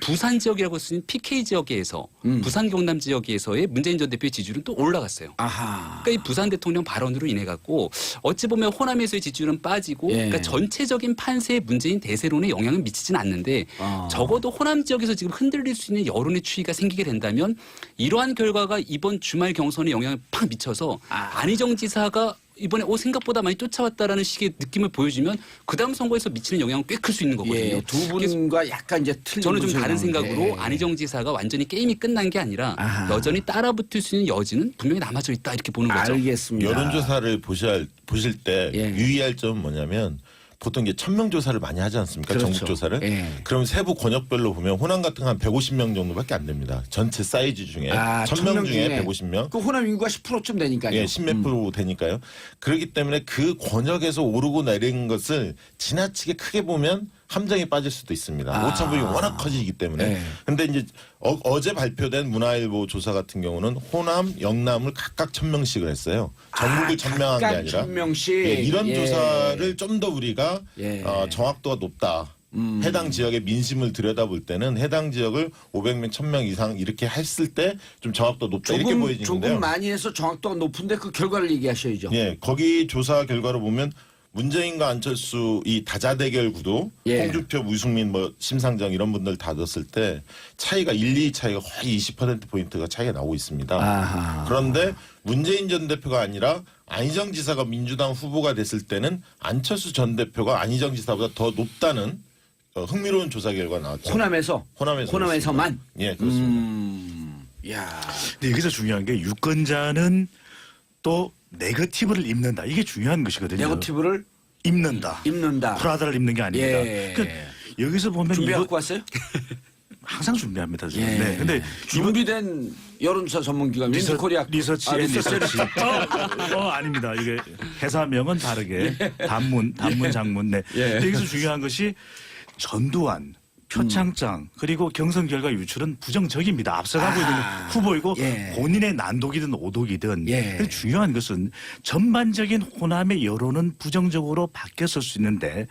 부산 지역이라고 쓰는 PK 지역에서 부산 경남 지역에서의 문재인 전 대표의 지지율은 또 올라갔어요. 아하. 그러니까 이 부산 대통령 발언으로 인해 갖고 어찌 보면 호남에서의 지지율은 빠지고 예. 그러니까 전체적인 판세에 문재인 대세론에 영향을 미치지는 않는데 적어도 호남 지역에서 지금 흔들릴 수 있는 여론의 추이가 생기게 된다면 이러한 결과가 이번 주말 경선에 영향을 팍 미쳐서 안희정 지사가 이번에 생각보다 많이 쫓아왔다라는 식의 느낌을 보여주면 그 다음 선거에서 미치는 영향은 꽤 클 수 있는 거거든요. 예, 두 분과 약간 이제 틀린 저는 좀 분석이 다른 나오는데. 생각으로 안희정 지사가 완전히 게임이 끝난 게 아니라 아하. 여전히 따라붙을 수 있는 여지는 분명히 남아져 있다 이렇게 보는 거죠. 알겠습니다. 여론조사를 보실 때 예. 유의할 점은 뭐냐면 보통 이제 1000명 조사를 많이 하지 않습니까? 그렇죠. 전국 조사를. 예. 그럼 세부 권역별로 보면 호남 같은 건 한 150명 정도밖에 안 됩니다. 전체 사이즈 중에 1000명 중에 150명. 그 호남 인구가 10%쯤 되니까요. 예, 10몇 프로 되니까요. 그렇기 때문에 그 권역에서 오르고 내리는 것을 지나치게 크게 보면 함정에 빠질 수도 있습니다. 오차범위 워낙 커지기 때문에. 네. 근데 이제 어제 발표된 문화일보 조사 같은 경우는 호남, 영남을 각각 1000명씩을 했어요. 전국을 1000명한 게 각각 아니라. 1000명씩. 예, 이런 예. 조사를 좀 더 우리가 예. 정확도가 높다. 해당 지역의 민심을 들여다볼 때는 해당 지역을 500명, 1000명 이상 이렇게 했을 때 좀 정확도 높다 이렇게 보여지는데요. 조금 많이 해서 정확도가 높은데 그 결과를 얘기하셔야죠. 예, 거기 조사 결과로 보면 문재인과 안철수 이 다자대결 구도, 예. 홍준표, 유승민, 뭐 심상정 이런 분들 다 넣었을 때 차이가 1, 2 차이가 거의 20%포인트가 차이가 나오고 있습니다. 아하. 그런데 문재인 전 대표가 아니라 안희정 지사가 민주당 후보가 됐을 때는 안철수 전 대표가 안희정 지사보다 더 높다는 흥미로운 조사 결과가 나왔죠. 호남에서만. 예, 그렇습니다. 야. 근데 여기서 중요한 게 유권자는 또 네거티브를 입는다. 이게 중요한 것이거든요. 네거티브를 입는다. 입는다. 프라다를 입는 게 아닙니다. 예. 그 여기서 보면 준비하고 왔어요? 항상 준비합니다. 저는. 예. 네. 근데 준비된 여론조사 전문기관 윈즈코리아 리서치 아닙니다. 이게 회사명은 다르게 단문 장문. 네. 예. 근데 여기서 중요한 것이 전두환 표창장 그리고 경선 결과 유출은 부정적입니다. 앞서가고 있는 후보이고 예. 본인의 난독이든 오독이든 예. 그래서 중요한 것은 전반적인 호남의 여론은 부정적으로 바뀌었을 수 있는데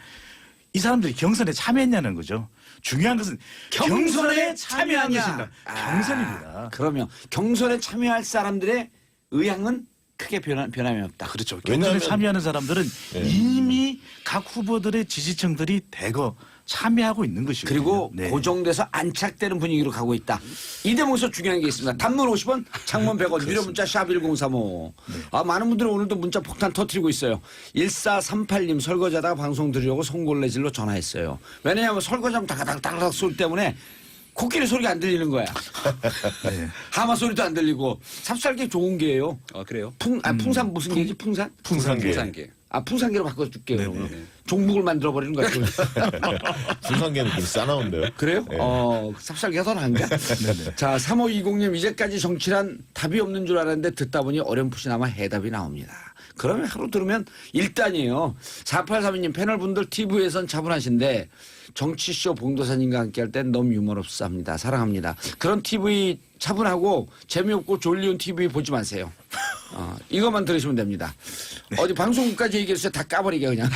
이 사람들이 경선에 참여했냐는 거죠. 중요한 것은 경선에 참여한 것입니다. 경선입니다. 그러면 경선에 참여할 사람들의 의향은 크게 변함이 없다. 그렇죠. 경선에 참여하는 사람들은 이미 각 후보들의 지지층들이 대거 참여하고 있는 것이거든요. 그리고 네. 고정돼서 안착되는 분위기로 가고 있다. 이 대목에서 중요한 게 있습니다. 단문 50원, 장문 100원, 유료 문자 샵 1035. 많은 분들이 오늘도 문자 폭탄 터뜨리고 있어요. 1438님 설거지하다가 방송 들으려고 송골레질로 전화했어요. 왜냐하면 설거지하면 다가닥 소리 때문에 코끼리 소리가 안 들리는 거야. 네. 하마 소리도 안 들리고 삽살개 좋은 게예요. 그래요? 풍산 무슨 게지? 풍산? 풍산계. 부산계. 풍산계로 바꿔줄게요. 네네. 그러면. 종북을 만들어버리는 거야. 풍산계는 좀 싸나운데요. 그래요? 네. 삽살개가 더 나은가? 자, 3520님 이제까지 정치란 답이 없는 줄 알았는데 듣다 보니 어렴풋이나마 해답이 나옵니다. 그러면 하루 들으면 1단이에요. 4832님 패널분들 TV에선 차분하신데 정치쇼 봉도사님과 함께할 땐 너무 유머럽습니다. 사랑합니다. 그런 TV 차분하고 재미없고 졸리운 TV 보지 마세요. 이것만 들으시면 됩니다. 어디 방송국까지 얘기해주세요. 다 까버리게 그냥.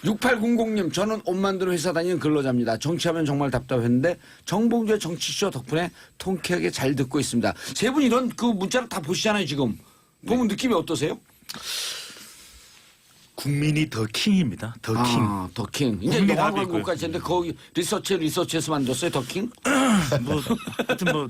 6800님 저는 옷 만드는 회사 다니는 근로자입니다. 정치하면 정말 답답했는데 정봉주의 정치쇼 덕분에 통쾌하게 잘 듣고 있습니다. 세 분 이런 그 문자를 다 보시잖아요 지금. 보면 느낌이 어떠세요? 국민이 더 킹입니다. 더 킹. 더킹. 이제 국민의 영화 답이 있고요. 광고까지 했는데 거기 리서치에서 만들었어요 더킹? 뭐 하여튼 뭐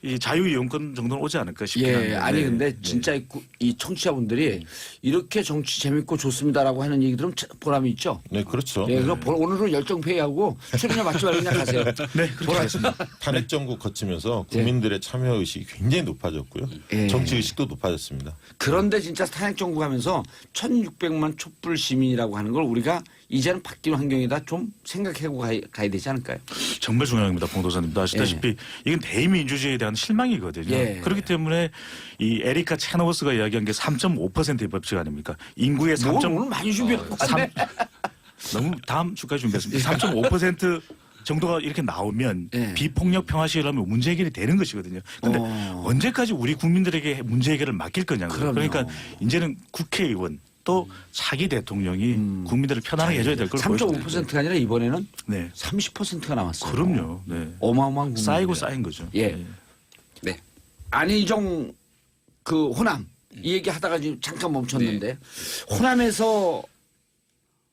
이 자유이용권 정도는 오지 않을까 싶긴 한데. 예, 아니 네. 근데 진짜 이 청취자분들이 이렇게 정치 재밌고 좋습니다라고 하는 얘기 들으면 보람이 있죠. 네, 그렇죠. 예, 그럼 오늘은 열정 페이하고 출연료 맞지 말고 그냥 가세요. 네, 그렇게 하겠습니다. 탄핵 정국 거치면서 국민들의 참여 의식이 굉장히 높아졌고요. 예. 정치 의식도 높아졌습니다. 그런데 진짜 탄핵 정국하면서 1,600만 촛불 시민이라고 하는 걸 우리가 이제는 바뀐 환경이다 좀 생각하고 가야 되지 않을까요? 정말 중요합니다. 봉도사님도 아시다시피 이건 대의민주주의에 대한 실망이거든요. 예. 그렇기 때문에 이 에리카 체너워스가 이야기한 게 3.5%의 법칙 아닙니까? 인구의 3. 오늘 많이 준비했고 왔네. 너무 다음 주까지 준비했습니다. 3.5% 정도가 이렇게 나오면 예. 비폭력 평화 시위라면 문제 해결이 되는 것이거든요. 그런데 언제까지 우리 국민들에게 문제 해결을 맡길 거냐고요. 그럼요. 그러니까 이제는 국회의원 또 차기 대통령이 국민들을 편안하게 해줘야 될 걸 보여줘야 3.5%가 아니라 이번에는 네. 30%가 남았어요. 그럼요. 네. 어마어마한 쌓이고 국민들이에요. 쌓인 거죠. 예. 네. 네. 안희정 그 호남 이 얘기 하다가 지금 잠깐 멈췄는데 호남에서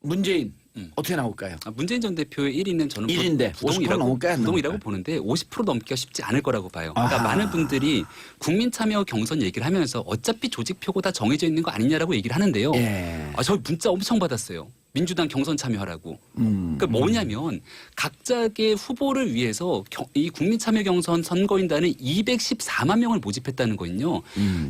문재인 어떻게 나올까요? 문재인 전 대표의 1위는 저는 1위인데 50% 넘을까요? 안 부동이라고 넘을까요? 보는데 50% 넘기가 쉽지 않을 거라고 봐요. 그러니까 아하. 많은 분들이 국민 참여 경선 얘기를 하면서 어차피 조직표고 다 정해져 있는 거 아니냐라고 얘기를 하는데요. 예. 저 문자 엄청 받았어요. 민주당 경선 참여하라고. 그러니까 뭐냐면 각자의 후보를 위해서 이 국민 참여 경선 선거인단을 214만 명을 모집했다는 거는요.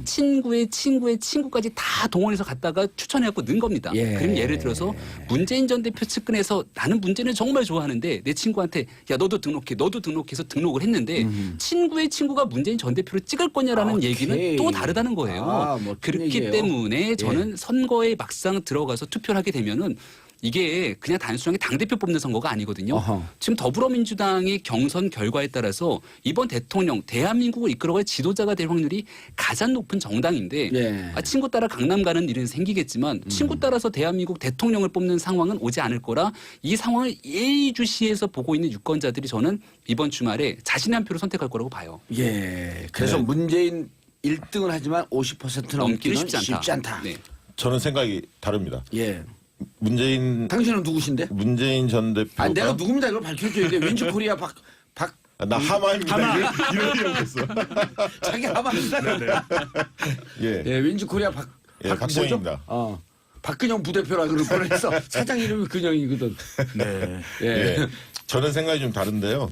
친구의 친구의 친구까지 다 동원해서 갔다가 추천해갖고 넣은 겁니다. 예. 그럼 예를 들어서 문재인 전 대표 측근에서 나는 문재인을 정말 좋아하는데 내 친구한테 야 너도 등록해서 등록을 했는데 친구의 친구가 문재인 전 대표를 찍을 거냐라는 오케이. 얘기는 또 다르다는 거예요. 멋진 그렇기 얘기예요. 때문에 저는 선거에 막상 들어가서 투표를 하게 되면은 이게 그냥 단순하게 당대표 뽑는 선거가 아니거든요. 어허. 지금 더불어민주당의 경선 결과에 따라서 이번 대통령, 대한민국을 이끌어갈 지도자가 될 확률이 가장 높은 정당인데 예. 친구 따라 강남 가는 일은 생기겠지만 친구 따라서 대한민국 대통령을 뽑는 상황은 오지 않을 거라 이 상황을 예의주시해서 보고 있는 유권자들이 저는 이번 주말에 자신의 한 표를 선택할 거라고 봐요. 예. 그래서 네. 문재인 1등을 하지만 50% 넘기는 넘기는 쉽지 않다. 네. 저는 생각이 다릅니다. 예. 문재인 당신은 누구신데? 전 대표가 내가 누굽니다 이걸 밝혀줘야 돼. 윈즈코리아 박 나 하마입니다. 이러려고 했어. 자기 하마입니다. 예. 예, 윈즈코리아 박정희입니다. 박근영 부대표라 그럴 뻔했어. 사장 이름이 근영이거든. 네. 예. 예. 저는 생각이 좀 다른데요.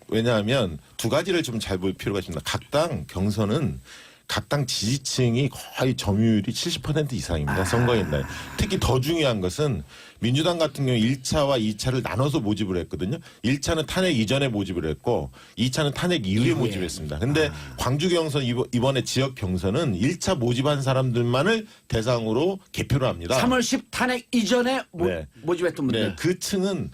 왜냐하면 두 가지를 좀 잘 볼 필요가 있습니다. 각 당 경선은 각 당 지지층이 거의 점유율이 70% 이상입니다. 선거인날. 특히 더 중요한 것은 민주당 같은 경우 1차와 2차를 나눠서 모집을 했거든요. 1차는 탄핵 이전에 모집을 했고 2차는 탄핵 이후에 모집했습니다. 근데 광주 경선 이번에 지역 경선은 1차 모집한 사람들만을 대상으로 개표를 합니다. 3월 10 탄핵 이전에 네. 모집했던 분들. 네, 그 층은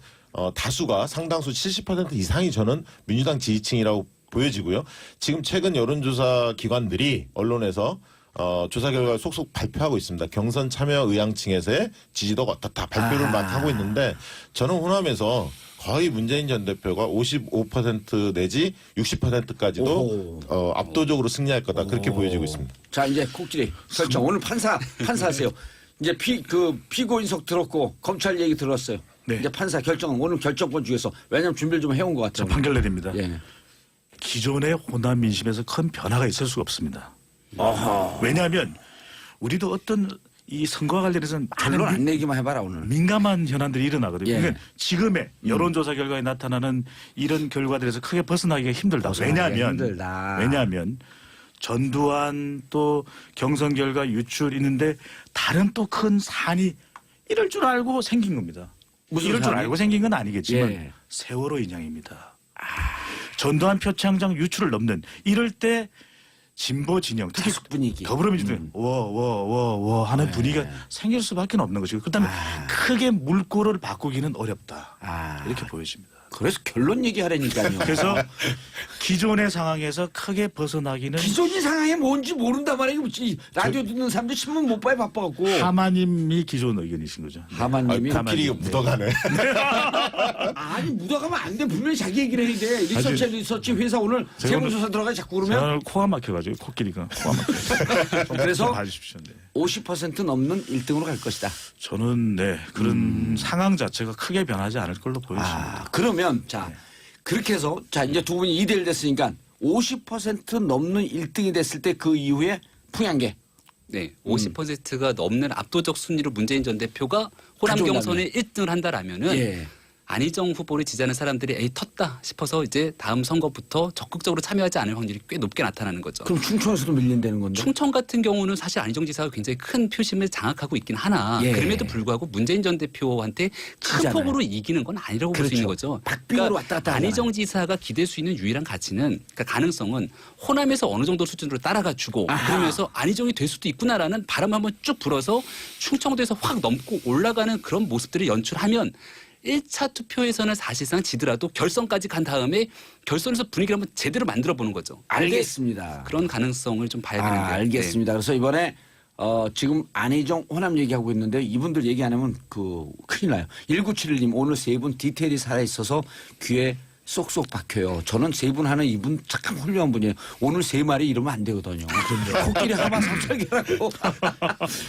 다수가 상당수 70% 이상이 저는 민주당 지지층이라고 보여지고요. 지금 최근 여론조사 기관들이 언론에서 조사 결과를 속속 발표하고 있습니다. 경선 참여 의향층에서의 지지도가 어떻다 발표를 막 하고 있는데 저는 호남에서 거의 문재인 전 대표가 55% 내지 60%까지도 압도적으로 승리할 거다 그렇게 보여지고 있습니다. 자 이제 코끼리 결정. 오늘 판사하세요. 이제 피고인석 들었고 검찰 얘기 들었어요. 네. 이제 판사 결정. 오늘 결정권 주겠어. 왜냐하면 준비를 좀 해온 것 같아요. 자, 판결 내립니다. 예. 기존의 호남 민심에서 큰 변화가 있을 수가 없습니다. 왜냐하면 우리도 어떤 이 선거와 관련해서는 결론 많은 안 내기만 해봐라 오늘. 민감한 현안들이 일어나거든요. 예. 그러니까 지금의 여론조사 결과에 나타나는 이런 결과들에서 크게 벗어나기가 힘들다. 왜냐하면 전두환 또 경선 결과 유출 있는데 다른 또 큰 산이 이럴 줄 알고 생긴 겁니다. 무슨 이럴 줄 산이? 알고 생긴 건 아니겠지만 예. 세월호 인양입니다. 전두환 표창장 유출을 넘는 이럴 때 진보 진영 특히 자숙 분위기. 더불어민주당 워워워워 하는 분위기가 생길 수밖에 없는 것이고 그다음에 크게 물꼬를 바꾸기는 어렵다 이렇게 보여집니다. 그래서 결론 얘기하라니까요. 그래서 기존의 상황에서 크게 벗어나기는 기존이 상황이 뭔지 모른단 말이에요. 라디오 듣는 사람들 신문 못 봐요 바빠갖고. 하마님이 기존 의견이신 거죠. 하마님이 코끼리가 묻어가네. 아니 묻어가면 안 돼. 분명히 자기 얘기를 해야 돼. 리서치 회사 오늘 세무조사 들어가 자꾸 그러면 오늘 코가 막혀가지고 코끼리가 코가 막혀. 그래서 봐주십시오. 네. 50% 넘는 1등으로 갈 것이다. 저는 그런 상황 자체가 크게 변하지 않을 걸로 보여집니다. 그러면 자 그렇게 해서 자 이제 두 분이 2대1 됐으니까 50% 넘는 1등이 됐을 때 그 이후에 풍향계. 네, 50%가 넘는 압도적 순위로 문재인 전 대표가 호남 가져온다면. 경선에 1등을 한다라면은 예. 안희정 후보를 지지하는 사람들이 에이 텄다 싶어서 이제 다음 선거부터 적극적으로 참여하지 않을 확률이 꽤 높게 나타나는 거죠. 그럼 충청에서도 밀린다는 건데. 충청 같은 경우는 사실 안희정 지사가 굉장히 큰 표심을 장악하고 있긴 하나 예. 그럼에도 불구하고 문재인 전 대표한테 큰 지잖아요. 폭으로 이기는 건 아니라고 볼 수 그렇죠. 있는 거죠. 박빙으로 왔다 갔다 안희정 하잖아요. 지사가 기댈 수 있는 유일한 가치는 그러니까 가능성은 호남에서 어느 정도 수준으로 따라가 주고 그러면서 안희정이 될 수도 있구나라는 바람 한번 쭉 불어서 충청도에서 확 넘고 올라가는 그런 모습들을 연출하면 1차 투표에서는 사실상 지더라도 결선까지 간 다음에 결선에서 분위기를 한번 제대로 만들어 보는 거죠. 알겠습니다. 그런 가능성을 좀 봐야 되는데. 알겠습니다. 그래서 이번에 지금 안희정 호남 얘기하고 있는데 이분들 얘기 안 하면 큰일 나요. 1971님 오늘 세 분 디테일이 살아있어서 귀에 쏙쏙 박혀요. 저는 세 분 하는 이분 참 훌륭한 분이에요. 오늘 세 마리 이러면 안 되거든요. 코끼리 하마 삼살개라고.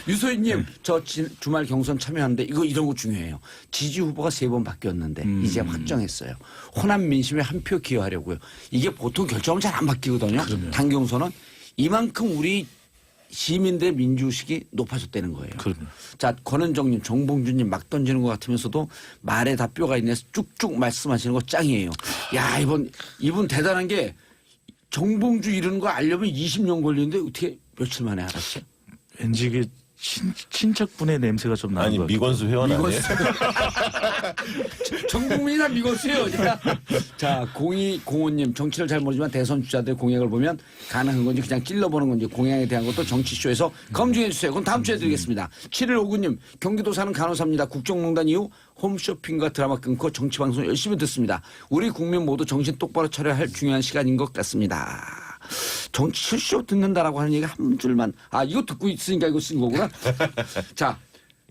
유소희님 저 주말 경선 참여하는데 이런 거 중요해요. 지지 후보가 3번 바뀌었는데 이제 확정했어요. 호남 민심에 한 표 기여하려고요. 이게 보통 결정은 잘 안 바뀌거든요. 당경선은 이만큼 우리 시민들의 민주의식이 높아졌다는 거예요. 자, 권은정님, 정봉준님 막 던지는 것 같으면서도 말에 다 뼈가 있네. 쭉쭉 말씀하시는 거 짱이에요. 야, 이분 대단한 게 정봉주 이러는 거 알려면 20년 걸리는데 어떻게 며칠 만에 알았어요? 왠지 이게 친척분의 냄새가 좀 나는 아니 것 같아요. 미건수 회원 아니에요? 전 국민이 다 미웠어요. 자, 0205님 정치를 잘 모르지만 대선 주자들의 공약을 보면 가능한 건지 그냥 찔러보는 건지 공약에 대한 것도 정치쇼에서 검증해 주세요. 그럼 다음 주에 드리겠습니다. 7159님 경기도 사는 간호사입니다. 국정농단 이후 홈쇼핑과 드라마 끊고 정치방송 열심히 듣습니다. 우리 국민 모두 정신 똑바로 차려야 할 중요한 시간인 것 같습니다. 정치쇼 듣는다라고 하는 얘기 한 줄만. 이거 듣고 있으니까 이거 쓴 거구나. 자.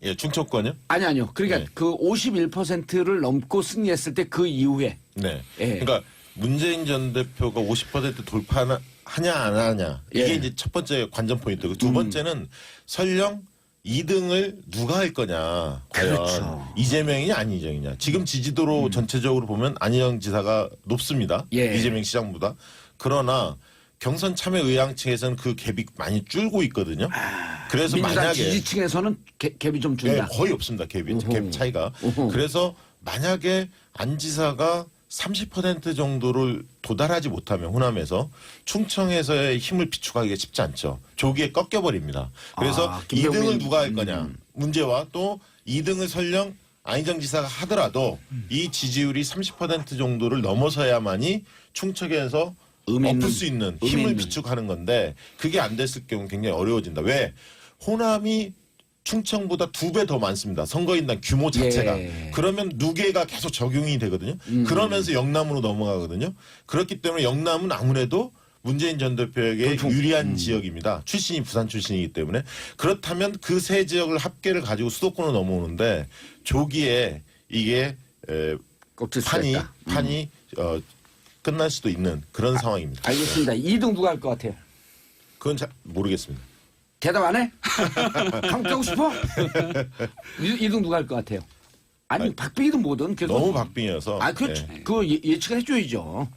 예, 충청권요? 아니요. 그러니까 네. 그 51%를 넘고 승리했을 때 그 이후에. 네. 예. 그러니까 문재인 전 대표가 50% 돌파하냐 안 하냐 이게 예. 이제 첫 번째 관전 포인트고 두 번째는 설령 2등을 누가 할 거냐 과연 그렇죠. 이재명이냐 안희정이냐 지금 지지도로 전체적으로 보면 안희정 지사가 높습니다. 예. 이재명 시장보다. 그러나 경선 참여 의향층에서는 그 갭이 많이 줄고 있거든요. 그래서 민주당 만약에 지지층에서는 갭이 좀 준다. 거의 없습니다. 갭 차이가. 우후. 그래서 만약에 안 지사가 30% 정도를 도달하지 못하면 호남에서 충청에서의 힘을 비축하기가 쉽지 않죠. 조기에 꺾여버립니다. 그래서 김병민. 2등을 누가 할 거냐 문제와 또 2등을 설령 안희정 지사가 하더라도 이 지지율이 30% 정도를 넘어서야만이 충청에서 의미 있는- 엎을 수 있는 의미 힘을 있는. 비축하는 건데 그게 안 됐을 경우 굉장히 어려워진다. 왜? 호남이 충청보다 2배 더 많습니다. 선거인단 규모 자체가. 예. 그러면 누계가 계속 적용이 되거든요. 그러면서 영남으로 넘어가거든요. 그렇기 때문에 영남은 아무래도 문재인 전 대표에게 유리한 지역입니다. 출신이 부산 출신이기 때문에. 그렇다면 그 세 지역을 합계를 가지고 수도권으로 넘어오는데 조기에 이게 꺾일 수가 있다. 판이 끝날 수도 있는 그런 상황입니다. 알겠습니다. 2등 누가 할 것 같아요? 그건 잘 모르겠습니다. 대답 안 해? 감고 싶어? 2등 누가 할 것 같아요? 아니 박빙이든 뭐든 계속 너무 박빙이어서 예, 그거 예측을 해줘야죠.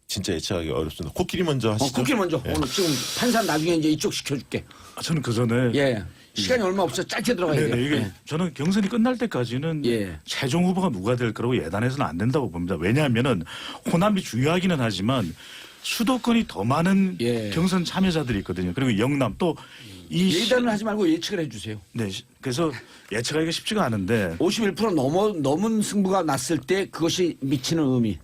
진짜 예측하기 어렵습니다. 코끼리 먼저 하시죠. 코끼리 먼저 예. 오늘 지금 판사 나중에 이제 이쪽 시켜줄게. 저는 그 전에 예. 시간이 얼마 없어 짧게 들어가야 돼요. 네네, 이게 예. 저는 경선이 끝날 때까지는 예. 최종 후보가 누가 될 거라고 예단해서는 안 된다고 봅니다. 왜냐하면은 호남이 중요하기는 하지만 수도권이 더 많은 예. 경선 참여자들이 있거든요. 그리고 영남 또 이 예단을 하지 말고 예측을 해주세요. 네, 그래서 예측하기가 쉽지가 않은데 51% 넘은 승부가 났을 때 그것이 미치는 의미.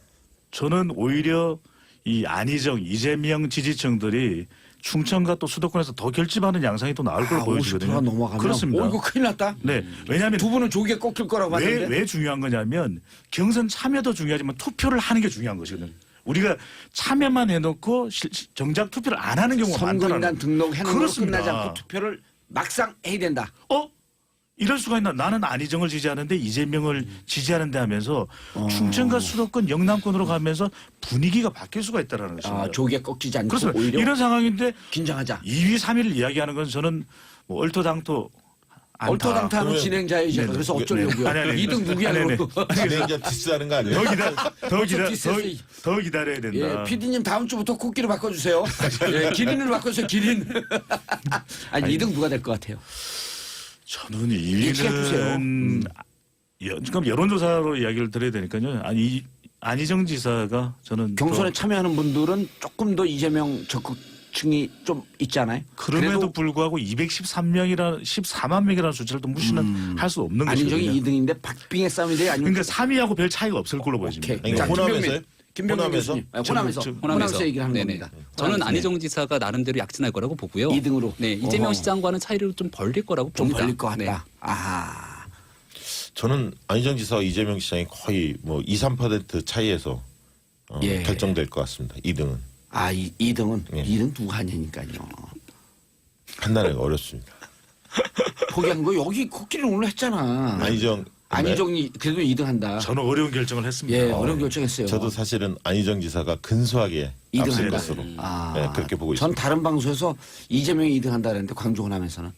저는 오히려 이 안희정, 이재명 지지층들이 충청과 또 수도권에서 더 결집하는 양상이 또 나올 걸 보여지거든요. 50%가 넘어가면 그렇습니다. 이거 큰일 났다. 네, 왜냐하면 두 분은 조기에 꺾일 거라고 봤는데. 왜 중요한 거냐면 경선 참여도 중요하지만 투표를 하는 게 중요한 것이거든요. 우리가 참여만 해놓고 정작 투표를 안 하는 경우가 많다는 선거인단 등록해놓은 거 그렇습니다. 끝나지 않고 투표를 막상 해야 된다. 이럴 수가 있나? 나는 안희정을 지지하는데 이재명을 지지하는데 하면서 충청과 수도권, 영남권으로 가면서 분위기가 바뀔 수가 있다는 것입니다. 조기에 꺾이지 않고 그렇습니다. 오히려 이런 상황인데 긴장하자. 2위, 3위를 이야기하는 건 저는 뭐 얼토당토 않다. 얼토당토하는 그러면- 진행자이죠. 네네. 그래서 어쩌려고요. 아니, 아니. 2등 누구야? 아니, 아니. 그거. 진행자 디스하는 거 아니에요? 더 기다려야 된다. 예, PD님 다음 주부터 코끼리 바꿔주세요. 예, 기린을 바꿔주세요. 기린. 아니 2등 누가 될 것 같아요? 저는 예측해주세요. 2위는 그럼 여론조사로 이야기를 드려야 되니까요. 안희정 지사가 저는 경선에 더 참여하는 분들은 조금 더 이재명 적극층이 좀 있잖아요. 그럼에도 불구하고 14만 명이라는 숫자를 또 무시는 할 수 없는 안희정이 것이거든요. 2등인데 박빙의 싸움이 돼요? 아니면 그러니까 3위하고 별 차이가 없을 걸로 보여집니다. 오케이. 아니, 자, 호남에서요? 김병민 호남에서? 교수님. 호남에서. 호남에서 얘기를 하는 네네. 겁니다. 저는 호남에서. 안희정 지사가 나름대로 약진할 거라고 보고요. 2등으로. 네, 이재명 어허. 시장과는 차이를 좀 벌릴 거라고 좀 봅니다. 벌릴 것 같다. 네. 아하. 저는 안희정 지사와 이재명 시장이 거의 뭐 2, 3% 차이에서 예. 결정될 것 같습니다. 2등은. 2등은 예. 2등 누가 하냐니까요. 판단하기가 어렵습니다. 포기한 거 여기 코끼리 오늘 했잖아. 안희정이 그래도 2등 한다. 저는 어려운 결정을 했습니다. 예, 어려운 결정했어요. 저도 사실은 안희정 지사가 근소하게 2등 앞설 한다. 것으로 네, 그렇게 보고 전 있습니다. 다른 방송에서 이재명이 2등 한다 그랬는데 광주 호남에서는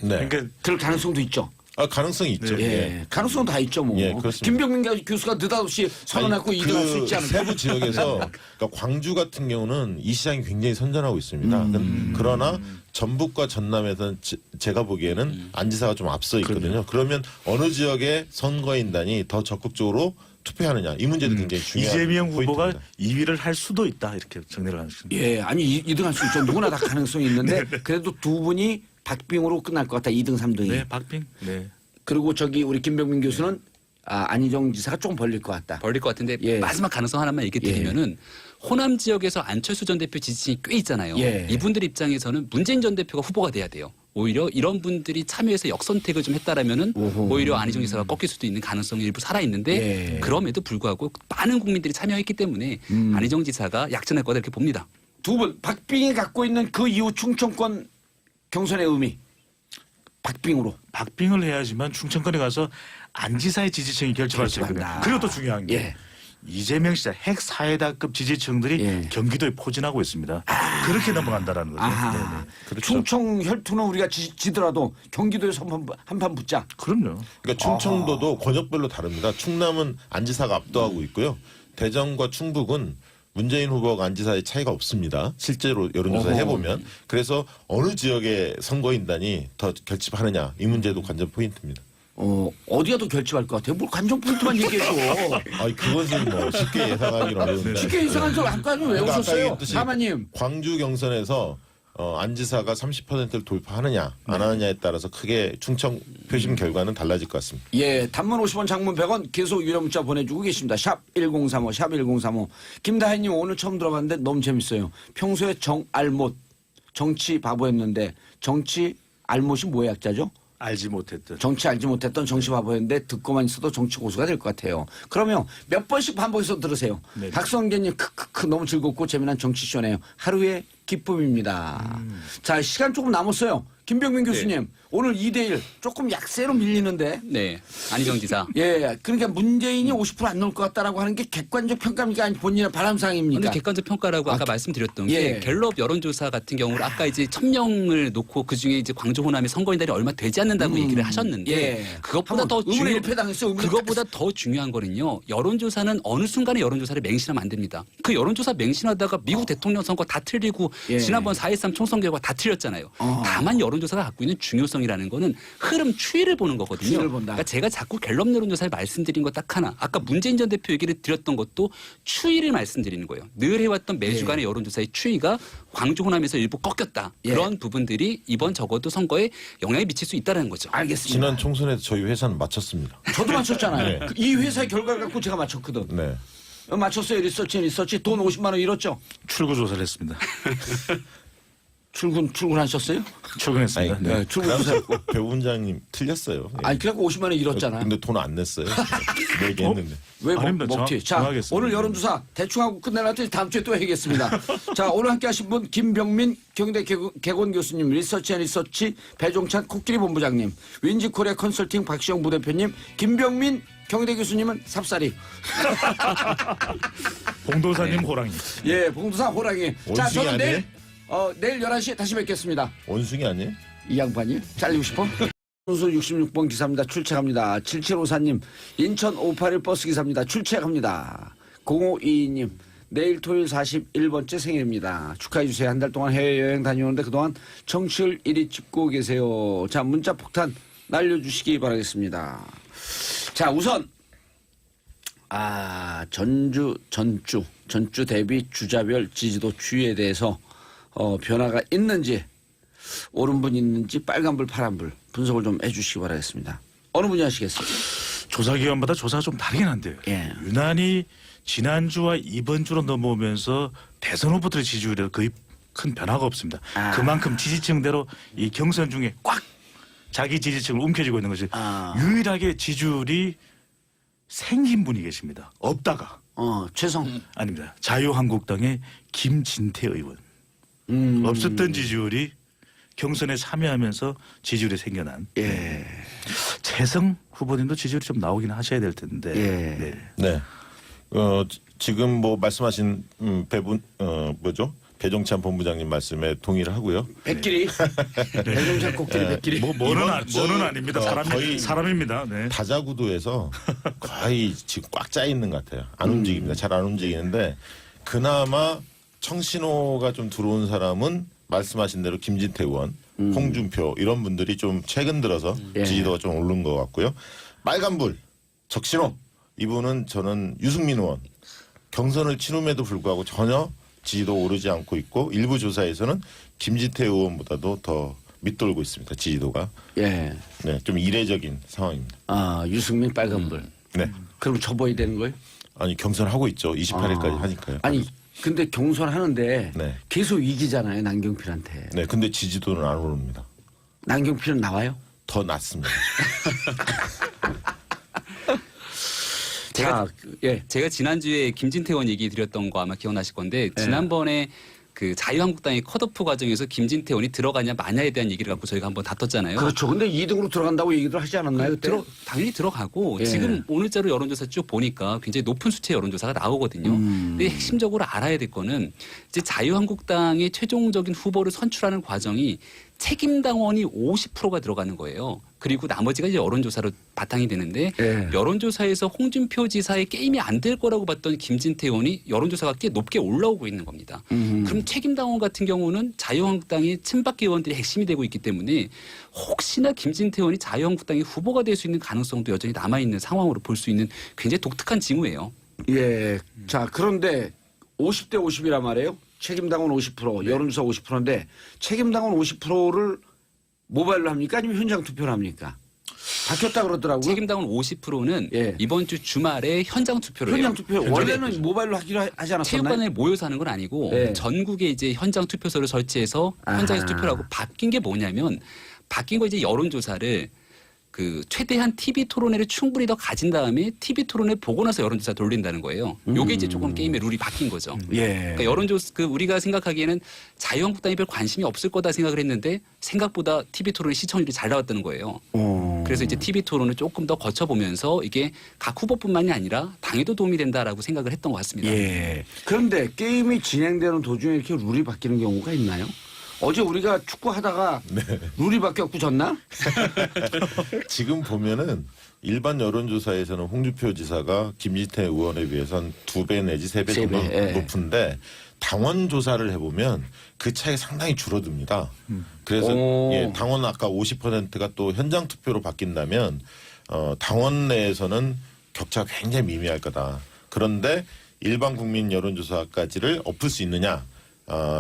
네. 그러니까 그럴 가능성도 있죠. 가능성이 있죠. 예, 예. 가능성은 다 있죠 뭐. 예, 그렇습니다. 김병민 교수가 느닷없이 선언하고 2등 할 수 있지 않을까? 세부 지역에서 그러니까 광주 같은 경우는 이 시장이 굉장히 선전하고 있습니다. 그러나 전북과 전남에서는 제가 보기에는 안 지사가 좀 앞서 있거든요. 그러면 어느 지역의 선거인단이 더 적극적으로 투표하느냐 이 문제도 굉장히 중요한 이재명 후보가 포인트입니다. 2위를 할 수도 있다 이렇게 정리를 하셨습니다. 예, 아니 2등 할 수 있죠. 누구나 다 가능성이 있는데 그래도 두 분이 박빙으로 끝날 것 같다. 2등, 3등이. 네, 박빙. 네. 그리고 우리 김병민 교수는 안희정 지사가 조금 벌릴 것 같다. 벌릴 것 같은데 예. 마지막 가능성 하나만 얘기드리면은 호남 지역에서 안철수 전 대표 지지층이 꽤 있잖아요. 예. 이분들 입장에서는 문재인 전 대표가 후보가 돼야 돼요. 오히려 이런 분들이 참여해서 역선택을 좀 했다라면은 오호. 오히려 안희정 지사가 꺾일 수도 있는 가능성이 일부 살아 있는데 예. 그럼에도 불구하고 많은 국민들이 참여했기 때문에 안희정 지사가 약진할 거다 이렇게 봅니다. 두 분 박빙이 갖고 있는 그 이후 충청권 경선의 의미. 박빙으로. 박빙을 해야지만 충청권에 가서 안 지사의 지지층이 결집할 수 있거든요. 결집한다. 그리고 또 중요한 게 예. 이재명 시장 핵 사회다급 지지층들이 예. 경기도에 포진하고 있습니다. 그렇게 넘어간다라는 거죠. 아하. 네네. 그렇죠. 충청 혈투는 우리가 지더라도 경기도에서 한판 붙자. 그럼요. 그러니까 충청도도 권역별로 다릅니다. 충남은 안지사가 압도하고 있고요. 대전과 충북은 문재인 후보가 안지사의 차이가 없습니다. 실제로 여론조사 어허. 해보면. 그래서 어느 지역의 선거인단이 더 결집하느냐 이 문제도 관전 포인트입니다. 어디가 더 결집할 것 같아요? 뭘 관전 포인트만 얘기해줘. 아니 그것은 뭐 쉽게 예상하기는 어려운데. 쉽게 이상한 소리 아까는 왜 그러니까 아까 오셨어요? 얘기했듯이 사마님. 광주 경선에서 안 지사가 30%를 돌파하느냐 안 하느냐에 따라서 크게 충청 표심 결과는 달라질 것 같습니다. 예, 단문 50원, 장문 100원 계속 유료 문자 보내주고 계십니다. 샵 1035, 샵 1035. 김다혜님 오늘 처음 들어봤는데 너무 재밌어요. 평소에 정알못, 정치 바보였는데 정치 알못이 뭐의 약자죠? 알지 못했던. 정치 알지 못했던 정치 바보였는데 듣고만 있어도 정치 고수가 될 것 같아요. 그러면 몇 번씩 반복해서 들으세요. 네. 박성계님 크크크 너무 즐겁고 재미난 정치쇼네요. 하루의 기쁨입니다. 자, 시간 조금 남았어요. 김병민 교수님 오늘 2대1 조금 약세로 밀리는데 네. 안희정 지사. 예, 그러니까 문재인이 50%안 넣을 것 같다라고 하는 게 객관적 평가입니까? 아니 본인의 바람상입니까? 근데 객관적 평가라고 아까 말씀드렸던 예. 게 갤럽 여론조사 같은 경우로 아까 이제 1000명을 놓고 그 중에 이제 광주 호남의 선거인단이 얼마 되지 않는다고 얘기를 하셨는데 예. 그것보다 한번 더 의문의 일패 당했어요. 의문의 그것보다 더 중요한 거는요. 여론조사는 어느 순간에 여론조사를 맹신하면 안 됩니다. 그 여론조사 맹신하다가 미국 대통령 선거 다 틀리고 예. 지난번 4.13 총선 결과 다 틀렸잖아요. 다만 여론조사가 갖고 있는 중요성이라는 거는 흐름 추이를 보는 거거든요. 추이를 본다. 그러니까 제가 자꾸 갤럽 여론조사를 말씀드린 거 딱 하나. 아까 문재인 전 대표 얘기를 드렸던 것도 추이를 말씀드리는 거예요. 늘 해왔던 매주간의 여론조사의 추이가 광주 호남에서 일부 꺾였다. 예. 그런 부분들이 이번 적어도 선거에 영향을 미칠 수 있다는 거죠. 알겠습니다. 지난 총선에서 저희 회사는 맞췄습니다. 저도 맞췄잖아요. 네. 이 회사의 결과를 갖고 제가 맞췄거든. 네. 맞췄어요. 리서치 돈 50만 원 잃었죠? 출구 조사를 했습니다. 출근하셨어요? 출근했습니다. 아니, 네. 출근하셨고. 배 부원장님 틀렸어요. 예. 아니 그래갖고 50만 원 잃었잖아. 근데 돈 안 냈어요. 얘기했는데. 왜 아닙니다. 먹튀? 자, 정하겠습니다. 오늘 여론조사 대충 하고 끝내놨더니 다음 주에 또 해야겠습니다. 자, 오늘 함께 하신 분 김병민 경대 개건 교수님, 리서치 배종찬 코끼리 본부장님, 윈지코리아 컨설팅 박시영 부대표님, 김병민 경대 교수님은 삽살이. 봉도사님 호랑이. 예, 봉두사 호랑이. 자, 원숭이 저는 아니에요? 내일 11시에 다시 뵙겠습니다. 원숭이 아니에요? 이 양반이 잘리고 싶어? 선수 66번 기사입니다. 출첵합니다. 7754님 인천 581 버스 기사입니다. 출첵합니다. 0522님 내일 토요일 41번째 생일입니다. 축하해 주세요. 한 달 동안 해외여행 다녀오는데 그동안 청취율 1위 찍고 계세요. 자, 문자 폭탄 날려주시기 바라겠습니다. 자, 우선 전주 대비 주자별 지지도 추이에 대해서 변화가 있는지, 오른분 있는지, 빨간불 파란불 분석을 좀 해주시기 바라겠습니다. 어느 분이 하시겠어요? 조사기관마다 조사가 좀 다르긴 한데요. 예. 유난히 지난주와 이번 주로 넘어오면서 대선 후보들의 지지율에 거의 큰 변화가 없습니다. 그만큼 지지층대로 이 경선 중에 꽉 자기 지지층을 움켜쥐고 있는 것이 유일하게 지지율이 생긴 분이 계십니다. 없다가. 최성. 아닙니다. 자유한국당의 김진태 의원. 없었던 지지율이 경선에 참여하면서 지지율이 생겨난. 예. 최성 후보님도 지지율이 좀 나오긴 하셔야 될 텐데. 예. 네. 네. 지금 뭐 말씀하신 배종찬 본부장님 말씀에 동의를 하고요. 백길이. 배종찬 코끼리 백길이. 뭐는 아닙니다. 사람입니다. 네. 다자구도에서 거의 지금 꽉 짜 있는 것 같아요. 안 움직입니다. 잘 안 움직이는데 그나마 청신호가 좀 들어온 사람은 말씀하신 대로 김진태 의원, 홍준표 이런 분들이 좀 최근 들어서 예. 지지도가 좀 오른 것 같고요. 빨간불, 적신호 이분은 저는 유승민 의원 경선을 치름에도 불구하고 전혀 지지도 오르지 않고 있고 일부 조사에서는 김진태 의원보다도 더 밑돌고 있습니다. 지지도가. 예. 네, 좀 이례적인 상황입니다. 유승민 빨간불. 네. 그럼 접어야 되는 거예요? 아니 경선하고 있죠. 28일까지 하니까요. 아니, 근데 경선하는데 네. 계속 이기잖아요. 남경필한테. 네, 근데 지지도는 안 오릅니다. 남경필은 나와요? 더 낮습니다. 제가 지난주에 김진태 의원 얘기 드렸던 거 아마 기억나실 건데 지난번에 그 자유한국당의 컷오프 과정에서 김진태 의원이 들어가냐 마냐에 대한 얘기를 갖고 저희가 한번 다퉜잖아요. 그렇죠. 근데 2등으로 들어간다고 얘기를 하지 않았나요? 그때? 당연히 들어가고 예. 지금 오늘자로 여론조사 쭉 보니까 굉장히 높은 수치의 여론조사가 나오거든요. 근데 핵심적으로 알아야 될 거는 이제 자유한국당의 최종적인 후보를 선출하는 과정이 책임당원이 50%가 들어가는 거예요. 그리고 나머지가 이제 여론조사로 바탕이 되는데 예. 여론조사에서 홍준표 지사의 게임이 안 될 거라고 봤던 김진태 의원이 여론조사가 꽤 높게 올라오고 있는 겁니다. 그럼 책임당원 같은 경우는 자유한국당의 친박계 의원들이 핵심이 되고 있기 때문에 혹시나 김진태 의원이 자유한국당의 후보가 될 수 있는 가능성도 여전히 남아있는 상황으로 볼 수 있는 굉장히 독특한 징후예요. 예. 자, 그런데 50대 50이란 말이에요. 책임당원 50%, 여론조사 50%인데 책임당원 50%를 모바일로 합니까? 아니면 현장 투표를 합니까? 바뀌었다 그러더라고요. 책임당원 50%는 예. 이번 주 주말에 현장 투표를 해요. 현장 투표 원래는 모바일로 하기로 하지 않았었나요? 체육관에 모여서 하는 건 아니고 네. 전국에 이제 현장 투표소를 설치해서 현장에서 아하. 투표를 하고 바뀐 게 뭐냐면 바뀐 거 이제 여론조사를 그 최대한 TV 토론회를 충분히 더 가진 다음에 TV 토론회 보고 나서 여론조사 돌린다는 거예요. 요게 이제 조금 게임의 룰이 바뀐 거죠. 예. 그러니까 여론조사 우리가 생각하기에는 자유한국당이 별 관심이 없을 거다 생각을 했는데 생각보다 TV 토론의 시청률이 잘 나왔다는 거예요. 그래서 이제 TV 토론을 조금 더 거쳐보면서 이게 각 후보뿐만이 아니라 당에도 도움이 된다라고 생각을 했던 것 같습니다. 예. 그런데 게임이 진행되는 도중에 이렇게 룰이 바뀌는 경우가 있나요? 어제 우리가 축구 하다가 룰이 바뀌었고 졌나? 지금 보면은 일반 여론조사에서는 홍준표 지사가 김진태 의원에 비해서는 2배 내지 3배 정도 예. 높은데 당원 조사를 해보면 그 차이 상당히 줄어듭니다. 그래서 오. 예, 당원 아까 50%가 또 현장 투표로 바뀐다면 당원 내에서는 격차가 굉장히 미미할 거다. 그런데 일반 국민 여론조사까지를 엎을 수 있느냐?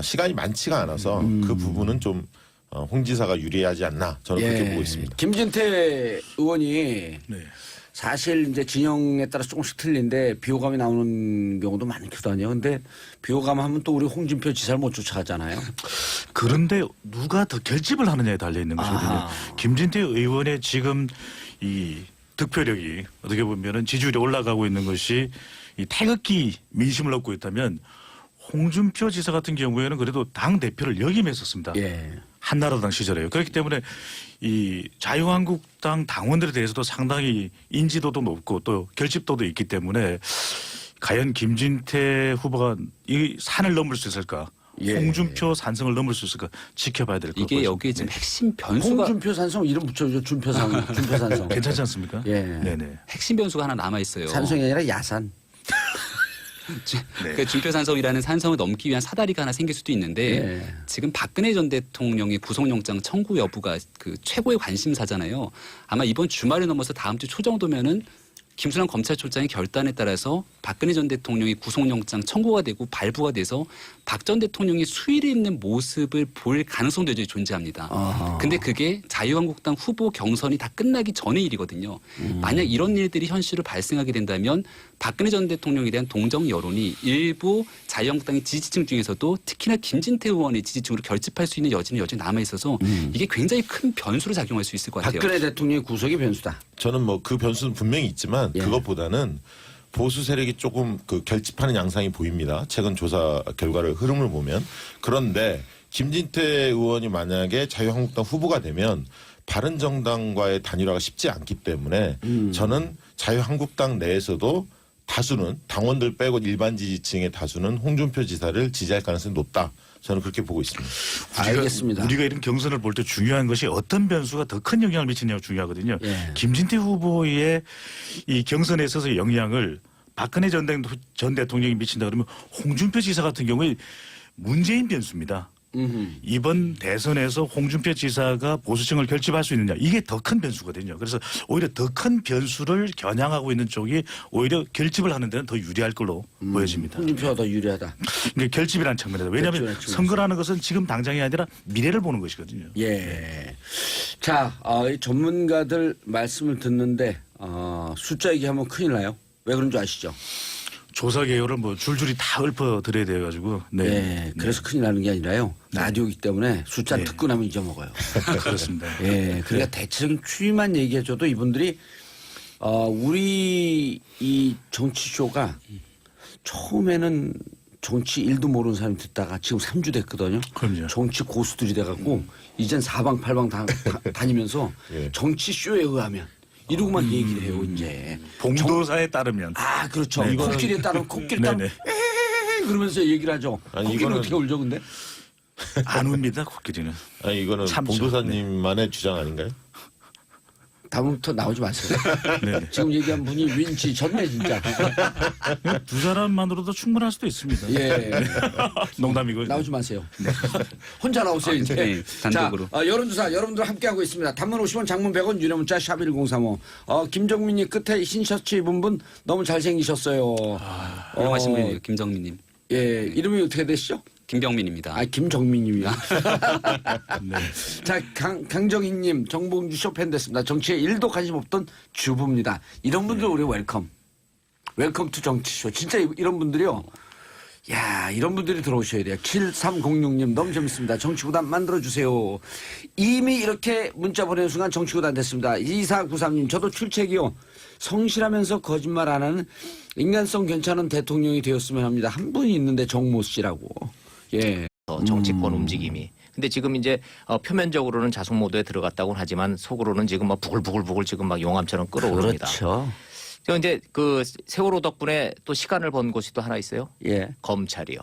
시간이 많지가 않아서 그 부분은 좀 홍 지사가 유리하지 않나 저는 그렇게 보고 있습니다. 김진태 의원이 네. 사실 이제 진영에 따라 조금씩 틀린데 비호감이 나오는 경우도 많거든요. 근데 비호감 하면 또 우리 홍준표 지사를 못 쫓아가잖아요. 그런데 누가 더 결집을 하느냐에 달려 있는 것이거든요. 아하. 김진태 의원의 지금 이 득표력이 어떻게 보면은 지지율이 올라가고 있는 것이 이 태극기 민심을 얻고 있다면 홍준표 지사 같은 경우에는 그래도 당 대표를 역임했었습니다. 예. 한나라당 시절에요. 그렇기 때문에 이 자유한국당 당원들에 대해서도 상당히 인지도도 높고 또 결집도도 있기 때문에 과연 김진태 후보가 이 산을 넘을 수 있을까? 예. 홍준표 산성을 넘을 수 있을까? 지켜봐야 될 것 같습니다. 이게 여기에 지금 핵심 변수가 홍준표 산성 이름 붙여줘. 준표 산성. 괜찮지 않습니까? 예. 네네. 핵심 변수가 하나 남아 있어요. 산성이 아니라 야산. 그 준표산성이라는 산성을 넘기 위한 사다리가 하나 생길 수도 있는데 예. 지금 박근혜 전 대통령의 구속영장 청구 여부가 그 최고의 관심사잖아요. 아마 이번 주말에 넘어서 다음 주 초 정도면은 김수남 검찰총장의 결단에 따라서 박근혜 전 대통령이 구속영장 청구가 되고 발부가 돼서 박 전 대통령이 수위를 잇는 모습을 볼 가능성도 여전히 존재합니다. 아하. 근데 그게 자유한국당 후보 경선이 다 끝나기 전의 일이거든요. 만약 이런 일들이 현실로 발생하게 된다면 박근혜 전 대통령에 대한 동정 여론이 일부 자유한국당의 지지층 중에서도 특히나 김진태 의원의 지지층으로 결집할 수 있는 여지는 여전히 남아 있어서 이게 굉장히 큰 변수로 작용할 수 있을 것 같아요. 박근혜 대통령의 구속이 변수다. 저는 뭐 그 변수는 분명히 있지만 예. 그것보다는 보수 세력이 조금 그 결집하는 양상이 보입니다. 최근 조사 결과를 흐름을 보면. 그런데 김진태 의원이 만약에 자유한국당 후보가 되면 바른정당과의 단일화가 쉽지 않기 때문에 저는 자유한국당 내에서도 다수는 당원들 빼고 일반 지지층의 다수는 홍준표 지사를 지지할 가능성이 높다. 저는 그렇게 보고 있습니다. 알겠습니다. 우리가 이런 경선을 볼 때 중요한 것이 어떤 변수가 더 큰 영향을 미치냐가 중요하거든요. 예. 김진태 후보의 이 경선에 있어서 영향을 박근혜 전 대통령이 미친다 그러면 홍준표 지사 같은 경우에 문재인 변수입니다. 이번 대선에서 홍준표 지사가 보수층을 결집할 수 있느냐 이게 더 큰 변수거든요. 그래서 오히려 더 큰 변수를 겨냥하고 있는 쪽이 오히려 결집을 하는 데는 더 유리할 걸로 보여집니다. 홍준표가 더 유리하다. 그러니까 결집이라는 측면에서 왜냐하면 결집이라는 측면에서. 선거라는 것은 지금 당장이 아니라 미래를 보는 것이거든요. 예. 자, 이 전문가들 말씀을 듣는데 숫자 얘기하면 큰일 나요. 왜 그런 줄 아시죠? 조사 개요를 뭐 줄줄이 다 읊어드려야 돼가지고. 네. 그래서 큰일 나는 게 아니라요. 라디오이기 때문에 숫자 네. 듣고 나면 잊어먹어요. 그렇습니다. 예. 그러니까 대체적인 추이만 얘기해줘도 이분들이 우리 이 정치쇼가 처음에는 정치 1도 모르는 사람이 듣다가 지금 3주 됐거든요. 그럼요. 정치 고수들이 돼갖고 이젠 사방팔방 다니면서 예. 정치쇼에 의하면 이러고만 얘기를 해요 이제. 봉도사에 따르면. 아 그렇죠. 네, 코끼리에 따르면 코끼리 따르면 네네. 에이 그러면서 얘기를 하죠. 아니, 코끼리는 이거는 어떻게 울죠 근데? 안 옵니다. 코끼리는. 아니 이거는 참죠. 봉도사님만의 주장 아닌가요? 다음부터 나오지 마세요. 네. 지금 얘기한 분이 윈치 전네 진짜. 두 사람만으로도 충분할 수도 있습니다. 예. 농담이고. 나오지 마세요. 혼자 나오세요 이제. 네, 단독으로. 자, 여론조사 여러분들 함께하고 있습니다. 단문 50원, 장문 100원, 유료 문자 샵 1035. 김정민님 끝에 흰 셔츠 입은 분 너무 잘생기셨어요. 훌륭하신 분이에요. 김정민님. 예, 이름이 어떻게 되시죠? 김병민입니다. 아, 김정민님이요. 네. 자, 강정희님, 정봉주 쇼팬 됐습니다. 정치에 1도 관심 없던 주부입니다. 이런 분들 우리 웰컴. 웰컴 투 정치쇼. 진짜 이런 분들이요. 야, 이런 분들이 들어오셔야 돼요. 7306님 너무 재밌습니다. 정치구단 만들어주세요. 이미 이렇게 문자 보내는 순간 정치구단 됐습니다. 2493님 저도 출첵이요. 성실하면서 거짓말 안 하는 인간성 괜찮은 대통령이 되었으면 합니다. 한 분이 있는데 정모 씨라고. 예. 정치권 움직임이. 근데 지금 이제 표면적으로는 자숙 모드에 들어갔다고는 하지만 속으로는 지금 막 부글부글 지금 막 용암처럼 끓어오릅니다. 그렇죠. 그런데 그 세월호 덕분에 또 시간을 번 곳이 또 하나 있어요. 예. 검찰이요.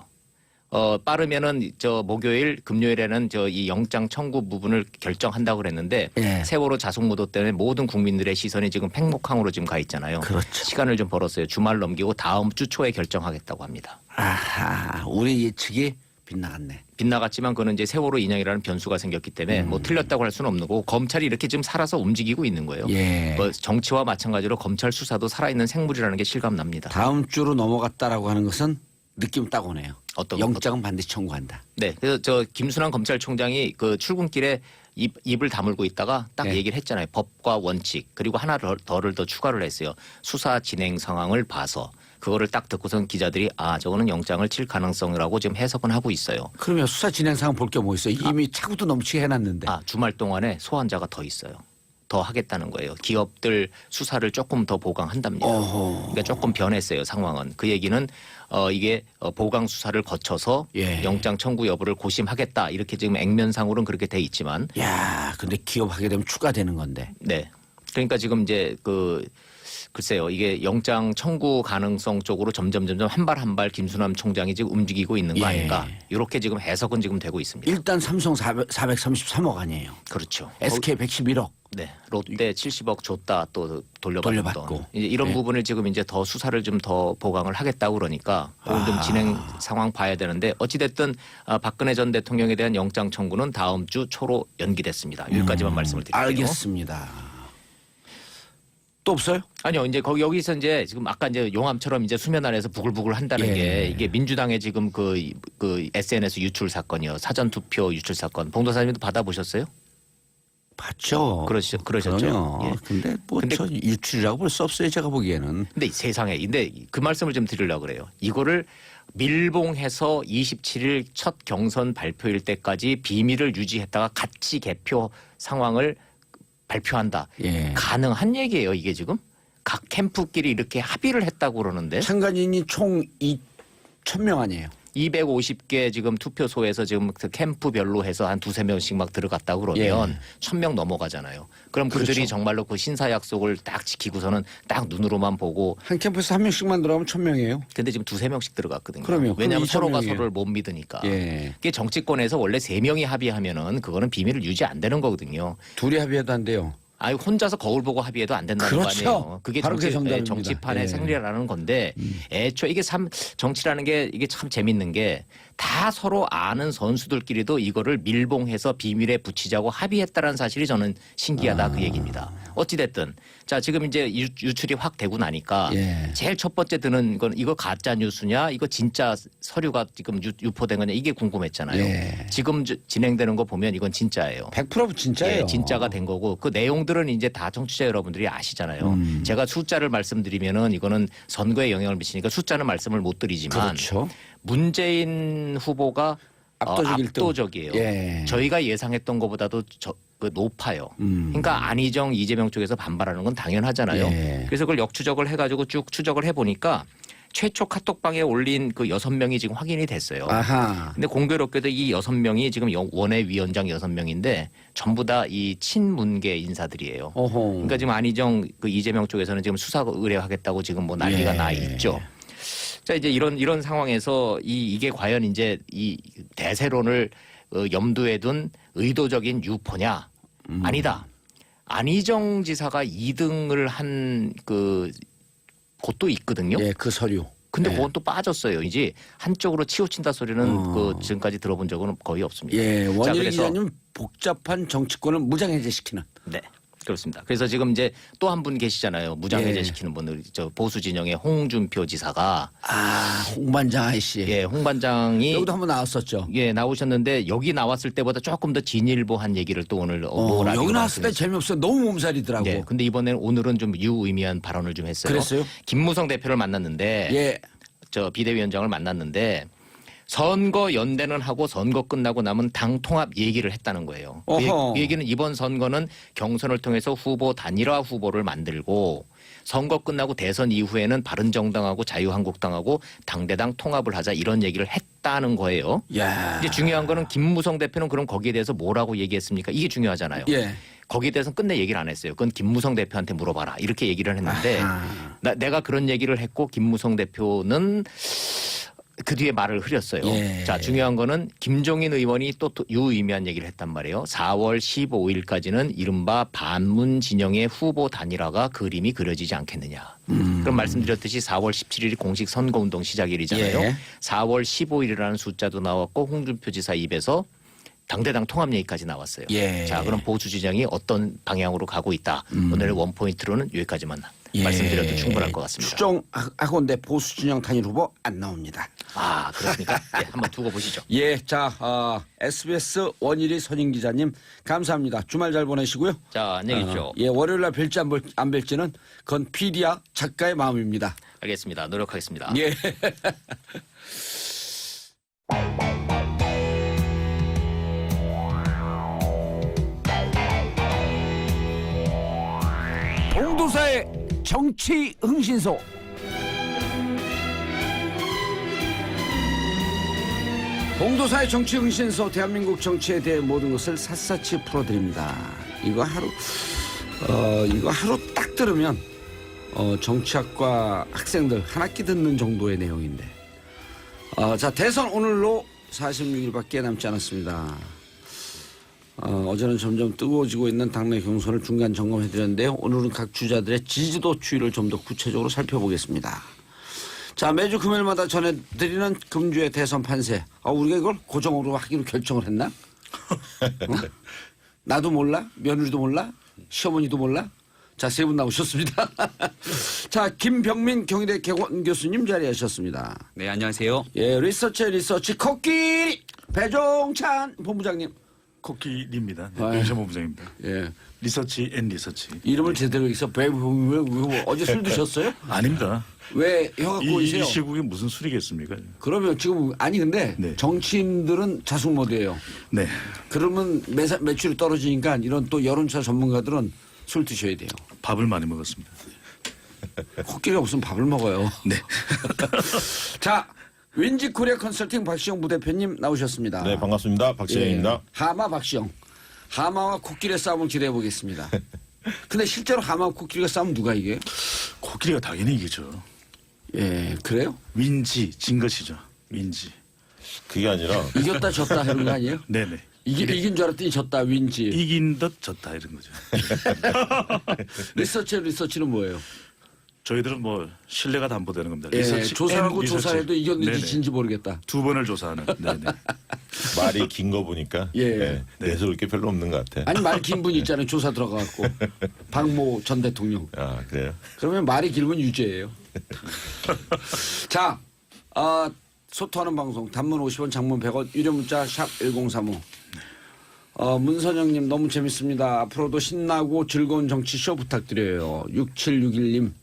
빠르면은 목요일, 금요일에는 이 영장 청구 부분을 결정한다고 그랬는데 예. 세월호 자숙 무도 때문에 모든 국민들의 시선이 지금 팽목항으로 지금 가 있잖아요. 그렇죠. 시간을 좀 벌었어요. 주말 넘기고 다음 주 초에 결정하겠다고 합니다. 아하, 우리 예측이 빗나갔네. 빗나갔지만 그는 이제 세월호 인양이라는 변수가 생겼기 때문에 뭐 틀렸다고 할 수는 없는 거고 검찰이 이렇게 지금 살아서 움직이고 있는 거예요. 예. 정치와 마찬가지로 검찰 수사도 살아있는 생물이라는 게 실감납니다. 다음 주로 넘어갔다라고 하는 것은 느낌 딱 오네요. 어떤 영장은 반드시 청구한다. 네, 그래서 김순환 검찰총장이 그 출근길에 입을 다물고 있다가 딱 네. 얘기를 했잖아요. 법과 원칙 그리고 하나 더를 더 추가를 했어요. 수사 진행 상황을 봐서 그거를 딱 듣고선 기자들이 저거는 영장을 칠 가능성이라고 지금 해석은 하고 있어요. 그러면 수사 진행 상황 볼 게 뭐 있어요? 이미 차고도 넘치게 해놨는데. 주말 동안에 소환자가 더 있어요. 더 하겠다는 거예요. 기업들 수사를 조금 더 보강한답니다. 그러니까 조금 변했어요. 상황은. 그 얘기는 이게 보강 수사를 거쳐서 예. 영장 청구 여부를 고심하겠다. 이렇게 지금 액면상으로는 그렇게 돼 있지만 야, 근데 기업하게 되면 추가되는 건데. 네. 그러니까 지금 이제 글쎄요. 이게 영장 청구 가능성 쪽으로 점점 한 발 한 발 김순환 총장이 지금 움직이고 있는 거 예. 아닌가. 이렇게 지금 해석은 지금 되고 있습니다. 일단 삼성 433억 아니에요. 그렇죠. SK 111억. 네. 롯데 70억 줬다 또 돌려받고. 돌려받고. 이제 이런 예. 부분을 지금 이제 더 수사를 좀 더 보강을 하겠다고 그러니까 그건 좀 진행 상황 봐야 되는데 어찌됐든 박근혜 전 대통령에 대한 영장 청구는 다음 주 초로 연기됐습니다. 여기까지만 말씀을 드릴게요. 알겠습니다. 또 없어요? 아니요, 이제 여기서 이제 지금 아까 이제 용암처럼 이제 수면 아래에서 부글부글 한다는 예. 게 이게 민주당의 지금 그 SNS 유출 사건이요. 사전투표 유출 사건. 봉도사님도 받아보셨어요? 봤죠. 그러셨죠? 그럼요. 예. 근데 뭐 근데 저 유출이라고 볼 수 없어요. 제가 보기에는. 근데 세상에, 근데 그 말씀을 좀 드리려고 그래요. 이거를 밀봉해서 27일 첫 경선 발표일 때까지 비밀을 유지했다가 같이 개표 상황을 발표한다. 예. 가능한 얘기예요, 이게 지금? 각 캠프끼리 이렇게 합의를 했다고 그러는데 참관인이 총 2,000명 아니에요. 250개 지금 투표소에서 지금 그 캠프별로 해서 한 두세 명씩 막 들어갔다고 그러면 예. 1,000명 넘어가잖아요. 그럼 그들이 그렇죠. 정말로 그 신사 약속을 딱 지키고서는 딱 눈으로만 보고 한 캠프에서 한 명씩만 들어가면 1,000명이에요. 근데 지금 두세 명씩 들어갔거든요. 그럼요. 왜냐하면 그럼 서로가 2,000명이에요. 서로를 못 믿으니까. 예. 그게 정치권에서 원래 세 명이 합의하면은 그거는 비밀을 유지 안 되는 거거든요. 둘이 합의해도 안 돼요. 혼자서 거울 보고 합의해도 안 된다는 그렇죠. 거 아니에요. 그게 바로 그게 정답입니다. 정치판의 예. 생리라는 건데 애초에 이게 참 정치라는 게 이게 참 재밌는 게 다 서로 아는 선수들끼리도 이거를 밀봉해서 비밀에 붙이자고 합의했다는 사실이 저는 신기하다 그 얘기입니다. 어찌됐든 자 지금 이제 유출이 확 되고 나니까 예. 제일 첫 번째 드는 건 이거 가짜 뉴스냐 이거 진짜 서류가 지금 유포된 거냐 이게 궁금했잖아요. 예. 지금 진행되는 거 보면 이건 진짜예요. 100% 진짜예요. 예, 진짜가 된 거고 그 내용들은 이제 다 청취자 여러분들이 아시잖아요. 제가 숫자를 말씀드리면은 이거는 선거에 영향을 미치니까 숫자는 말씀을 못 드리지만 그렇죠. 문재인 후보가 압도적 일등. 압도적이에요. 예. 저희가 예상했던 것보다도 높아요. 그러니까 안희정, 이재명 쪽에서 반발하는 건 당연하잖아요. 예. 그래서 그걸 역추적을 해가지고 쭉 추적을 해보니까 최초 카톡방에 올린 그 6명이 지금 확인이 됐어요. 아하. 근데 공교롭게도 이 6명이 지금 원외위원장 6명인데 전부 다 이 친문계 인사들이에요. 어허. 그러니까 지금 안희정 그 이재명 쪽에서는 지금 수사 의뢰하겠다고 지금 뭐 난리가 예. 나 있죠. 자 이제 이런 상황에서 이게 과연 이제 이 대세론을 염두에 둔 의도적인 유포냐? 아니다. 안희정 지사가 2등을 한 그 곳도 있거든요. 예, 그 서류. 근데 예. 그건 또 빠졌어요. 이제 한쪽으로 치우친다 소리는 그 지금까지 들어본 적은 거의 없습니다. 예, 원일 그래서- 기자님 복잡한 정치권을 무장해제시키는. 네. 그렇습니다. 그래서 지금 이제 또 한 분 계시잖아요. 무장해제시키는 분들, 저 보수 진영의 홍준표 지사가 홍반장 아이씨. 예, 홍 반장이 여기도 한번 나왔었죠. 예, 나오셨는데 여기 나왔을 때보다 조금 더 진일보한 얘기를 또 오늘 여기 나왔을 때 재미없어. 너무 몸살이더라고. 예, 근데 이번에는 오늘은 좀 유의미한 발언을 좀 했어요. 그랬어요? 김무성 대표를 만났는데 예. 저 비대위원장을 만났는데 선거 연대는 하고 선거 끝나고 나면 당 통합 얘기를 했다는 거예요. 어허. 그 얘기는 이번 선거는 경선을 통해서 후보 단일화 후보를 만들고 선거 끝나고 대선 이후에는 바른정당하고 자유한국당하고 당대당 통합을 하자 이런 얘기를 했다는 거예요. 야. 이제 중요한 거는 김무성 대표는 그럼 거기에 대해서 뭐라고 얘기했습니까? 이게 중요하잖아요. 예. 거기에 대해서는 끝내 얘기를 안 했어요. 그건 김무성 대표한테 물어봐라. 이렇게 얘기를 했는데 내가 그런 얘기를 했고 김무성 대표는 그 뒤에 말을 흐렸어요. 예. 자, 중요한 거는 김종인 의원이 또 유의미한 얘기를 했단 말이에요. 4월 15일까지는 이른바 반문 진영의 후보 단일화가 그림이 그려지지 않겠느냐. 그럼 말씀드렸듯이 4월 17일이 공식 선거운동 시작일이잖아요. 예. 4월 15일이라는 숫자도 나왔고 홍준표 지사 입에서 당대당 통합 얘기까지 나왔어요. 예. 자, 그럼 보수 진영이 어떤 방향으로 가고 있다. 오늘 원포인트로는 여기까지만 말씀드려도 충분할 것 같습니다. 추정하건대 보수 진영 단일 후보 안 나옵니다. 아, 그렇습니까? 예, 한번 두고 보시죠. 예, 자, SBS 원일이 선임 기자님 감사합니다. 주말 잘 보내시고요. 자, 안녕히 계십시오. 예, 월요일 날 뵐지 안 뵐지는 그건 PD와 작가의 마음입니다. 알겠습니다. 노력하겠습니다. 예. 봉도사의 정치 흥신소. 봉도사의 정치 흥신소, 대한민국 정치에 대해 모든 것을 샅샅이 풀어드립니다. 이거 하루 딱 들으면 정치학과 학생들 한 학기 듣는 정도의 내용인데. 자, 대선 오늘로 46일밖에 남지 않았습니다. 어제는 점점 뜨거워지고 있는 당내 경선을 중간 점검해드렸는데요. 오늘은 각 주자들의 지지도 추이를 좀 더 구체적으로 살펴보겠습니다. 자, 매주 금요일마다 전해드리는 금주의 대선 판세. 우리가 이걸 고정으로 하기로 결정을 했나? 나도 몰라? 며느리도 몰라? 시어머니도 몰라? 자, 세 분 나오셨습니다. 자, 김병민 경희대 개원 교수님 자리하셨습니다. 네, 안녕하세요. 예, 리서치 코끼리 배종찬 본부장님. 코끼리입니다. 아, 네, 윤시원 본부장입니다. 예, 리서치 앤 리서치. 이름을 제대로 해서 어제 술 드셨어요? 아닙니다. 왜 혀 갖고 이 오세요? 시국에 무슨 술이겠습니까? 그러면 지금 아니 근데 네. 정치인들은 자숙모드예요. 네. 그러면 매출이 떨어지니까 이런 또 여론조사 전문가들은 술 드셔야 돼요. 밥을 많이 먹었습니다. 코끼리가 무슨 밥을 먹어요. 네. 자, 윈지 코리아 컨설팅 박시영 부대표님 나오셨습니다. 네, 반갑습니다. 박시영입니다. 예, 하마 박시영. 하마와 코끼리의 싸움을 기대해 보겠습니다. 근데 실제로 하마와 코끼리가 싸우면 누가 이겨요? 코끼리가 당연히 이기죠. 예, 그래요? 윈지 진 것이죠. 윈지. 그게 아니라 이겼다 졌다 이런 거 아니에요? 네네. 이긴 줄 알았더니 졌다 윈지. 이긴 듯 졌다 이런 거죠. 리서치는 뭐예요? 저희들은 뭐 신뢰가 담보되는 겁니다. 예, 리서치 조사하고 앤 리서치. 조사해도 이겼는지 네네. 진지 모르겠다. 두 번을 조사하는. 네네. 말이 긴 거 보니까 예. 네, 내세울 게 별로 없는 것 같아. 아니 말 긴 분 있잖아요. 조사 들어가갖고 박모 전 대통령. 아, 그래요? 그러면 말이 길면 유죄예요. 자, 소통하는 방송 단문 50원 장문 100원 유료 문자 샵 1035. 문선영님 너무 재밌습니다. 앞으로도 신나고 즐거운 정치쇼 부탁드려요. 6761님.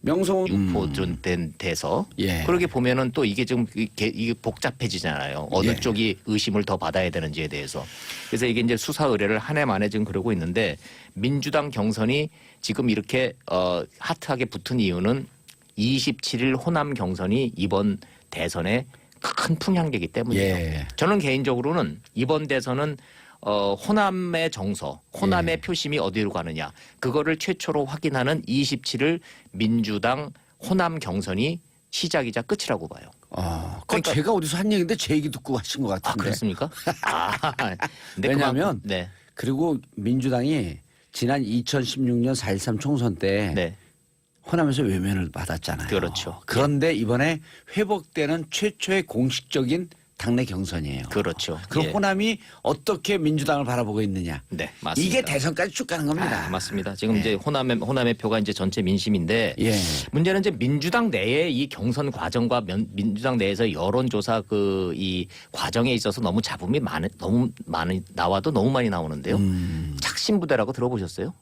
명성훈 유포된 돼서 예. 그렇게 보면은 또 이게 좀 이게 복잡해지잖아요. 어느 예. 쪽이 의심을 더 받아야 되는지에 대해서. 그래서 이게 이제 수사 의뢰를 한 해 만에 지금 그러고 있는데 민주당 경선이 지금 이렇게 핫하게 붙은 이유는 27일 호남 경선이 이번 대선의 큰 풍향기이기 때문이에요. 예. 저는 개인적으로는 이번 대선은 호남의 정서, 호남의 예. 표심이 어디로 가느냐 그거를 최초로 확인하는 27일 민주당 호남 경선이 시작이자 끝이라고 봐요. 그건 제가 어디서 한 얘기인데 제 얘기 듣고 하신 것 아, 같은데. 그렇습니까? 근데 왜냐하면 네. 그리고 민주당이 지난 2016년 4.13 총선 때 네. 호남에서 외면을 받았잖아요. 그렇죠. 그런데 이번에 회복되는 최초의 공식적인 당내 경선이에요. 그렇죠. 그럼 예. 호남이 어떻게 민주당을 바라보고 있느냐. 네, 맞습니다. 이게 대선까지 쭉 가는 겁니다. 맞습니다. 지금 이제 호남의 표가 이제 전체 민심인데 예. 문제는 이제 민주당 내에 이 경선 과정과 민주당 내에서 여론조사 이 과정에 있어서 너무 잡음이 너무 많이 나와도 너무 많이 나오는데요. 착신부대라고 들어보셨어요?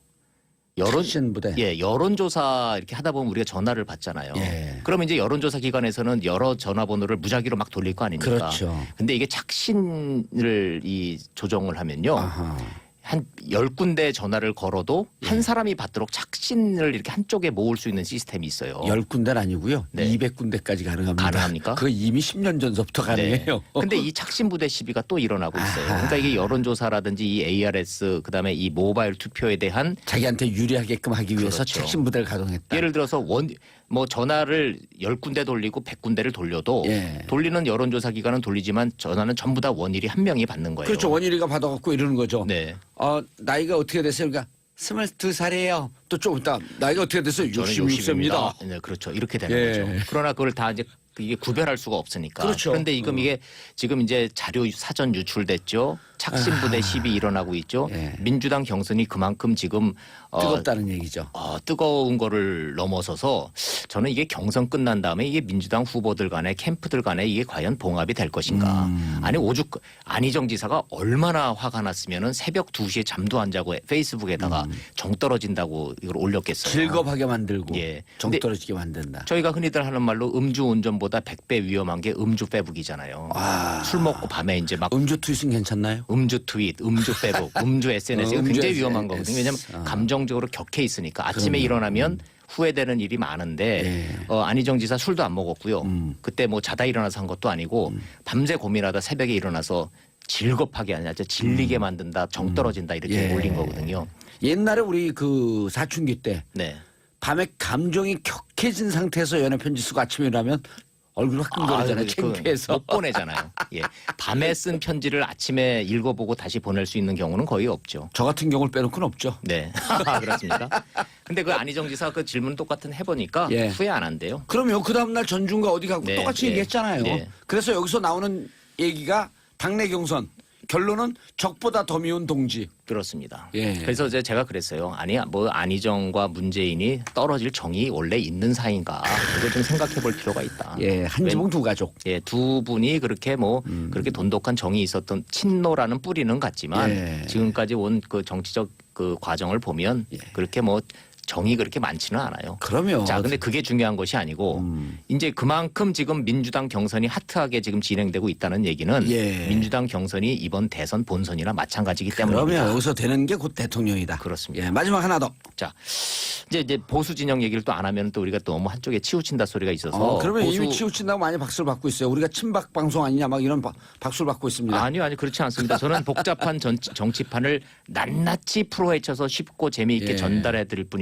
착신부대. 예, 여론조사 이렇게 하다 보면 우리가 전화를 받잖아요. 예. 그러면 이제 여론조사 기관에서는 여러 전화번호를 무작위로 막 돌릴 거 아닙니까? 그렇죠. 근데 이게 착신을 조정을 하면요. 아하. 한 10군데 전화를 걸어도 예. 한 사람이 받도록 착신을 이렇게 한쪽에 모을 수 있는 시스템이 있어요. 10군데는 아니고요. 네. 200군데까지 가능합니다. 가능합니까? 그거 이미 10년 전서부터 가능해요. 네. 근데 이 착신부대 시비가 또 일어나고 있어요. 그러니까 이게 여론조사라든지 이 ARS 그다음에 이 모바일 투표에 대한 자기한테 유리하게끔 하기 위해서 그렇죠. 착신부대를 가동했다. 예를 들어서 전화를 10군데 돌리고 100군데를 돌려도 예. 돌리는 여론조사 기관은 돌리지만 전화는 전부 다 원일이 한 명이 받는 거예요. 그렇죠. 원일이가 받아갖고 이러는 거죠. 네. 나이가 어떻게 됐어요? 그러니까 22살이에요. 또 좀 있다. 나이가 어떻게 됐어요? 저는 66세입니다. 네, 그렇죠. 이렇게 되는 예. 거죠. 그러나 그걸 다 이제 이게 구별할 수가 없으니까. 그렇죠. 그런데 이게 지금 이제 자료 사전 유출됐죠. 착신부대 시비 일어나고 있죠. 예. 민주당 경선이 그만큼 지금 뜨겁다는 얘기죠. 뜨거운 거를 넘어서서 저는 이게 경선 끝난 다음에 이게 민주당 후보들 간에 캠프들 간에 이게 과연 봉합이 될 것인가. 아니 오죽 안희정 지사가 얼마나 화가 났으면은 새벽 2시에 잠도 안 자고 페이스북에다가 정 떨어진다고 이걸 올렸겠어요. 즐겁하게 만들고 예. 정 근데 떨어지게 만든다. 저희가 흔히들 하는 말로 음주 운전보다 100배 위험한 게 음주 빼북이잖아요. 술 먹고 밤에 이제 막 음주 투입은 괜찮나요? 음주 트윗, 음주 빼북, 음주 SNS가 음주 굉장히 SNS. 위험한 거거든요. 왜냐하면 감정적으로 격해 있으니까 아침에 일어나면 후회되는 일이 많은데 안희정 지사 술도 안 먹었고요. 그때 뭐 자다 일어나서 한 것도 아니고 밤새 고민하다 새벽에 일어나서 질겁하게 아니라 질리게 만든다, 정 떨어진다 이렇게 예. 올린 거거든요. 옛날에 우리 그 사춘기 때 네. 밤에 감정이 격해진 상태에서 연애 편지 쓰고 아침에 일어나면 얼굴 화끈거리잖아요. 창피해서. 못 보내잖아요. 예. 밤에 쓴 편지를 아침에 읽어보고 다시 보낼 수 있는 경우는 거의 없죠. 저 같은 경우를 빼놓고는 없죠. 네. 그렇습니까? 근데 그 안희정 지사 그 질문 똑같은 해보니까 예. 후회 안 한대요. 그럼요. 그 다음날 전중과 어디 가고 네, 똑같이 네. 얘기했잖아요. 네. 그래서 여기서 나오는 얘기가 당내 경선 결론은 적보다 더 미운 동지. 그렇습니다. 예. 그래서 이제 제가 그랬어요. 아니 뭐 안희정과 문재인이 떨어질 정이 원래 있는 사이인가 이걸 좀 생각해 볼 필요가 있다. 예, 한 지붕 두 가족. 예, 두 분이 그렇게 그렇게 돈독한 정이 있었던 친노라는 뿌리는 같지만 예. 지금까지 온 그 정치적 그 과정을 보면 그렇게 뭐 정이 그렇게 많지는 않아요. 그럼요. 자, 근데 그게 중요한 것이 아니고 이제 그만큼 지금 민주당 경선이 핫하게 지금 진행되고 있다는 얘기는 예. 민주당 경선이 이번 대선 본선이나 마찬가지이기 때문입니다. 그러면 여기서 되는 게 곧 대통령이다. 그렇습니다. 예, 마지막 하나 더. 자, 이제 보수 진영 얘기를 또 안 하면 또 우리가 또 너무 한쪽에 치우친다 소리가 있어서 그러면 이미 치우친다고 많이 박수를 받고 있어요. 우리가 친박 방송 아니냐 막 이런 박수를 받고 있습니다. 아니요, 그렇지 않습니다. 저는 복잡한 정치판을 낱낱이 풀어헤쳐서 쉽고 재미있게 예. 전달해 드릴 뿐이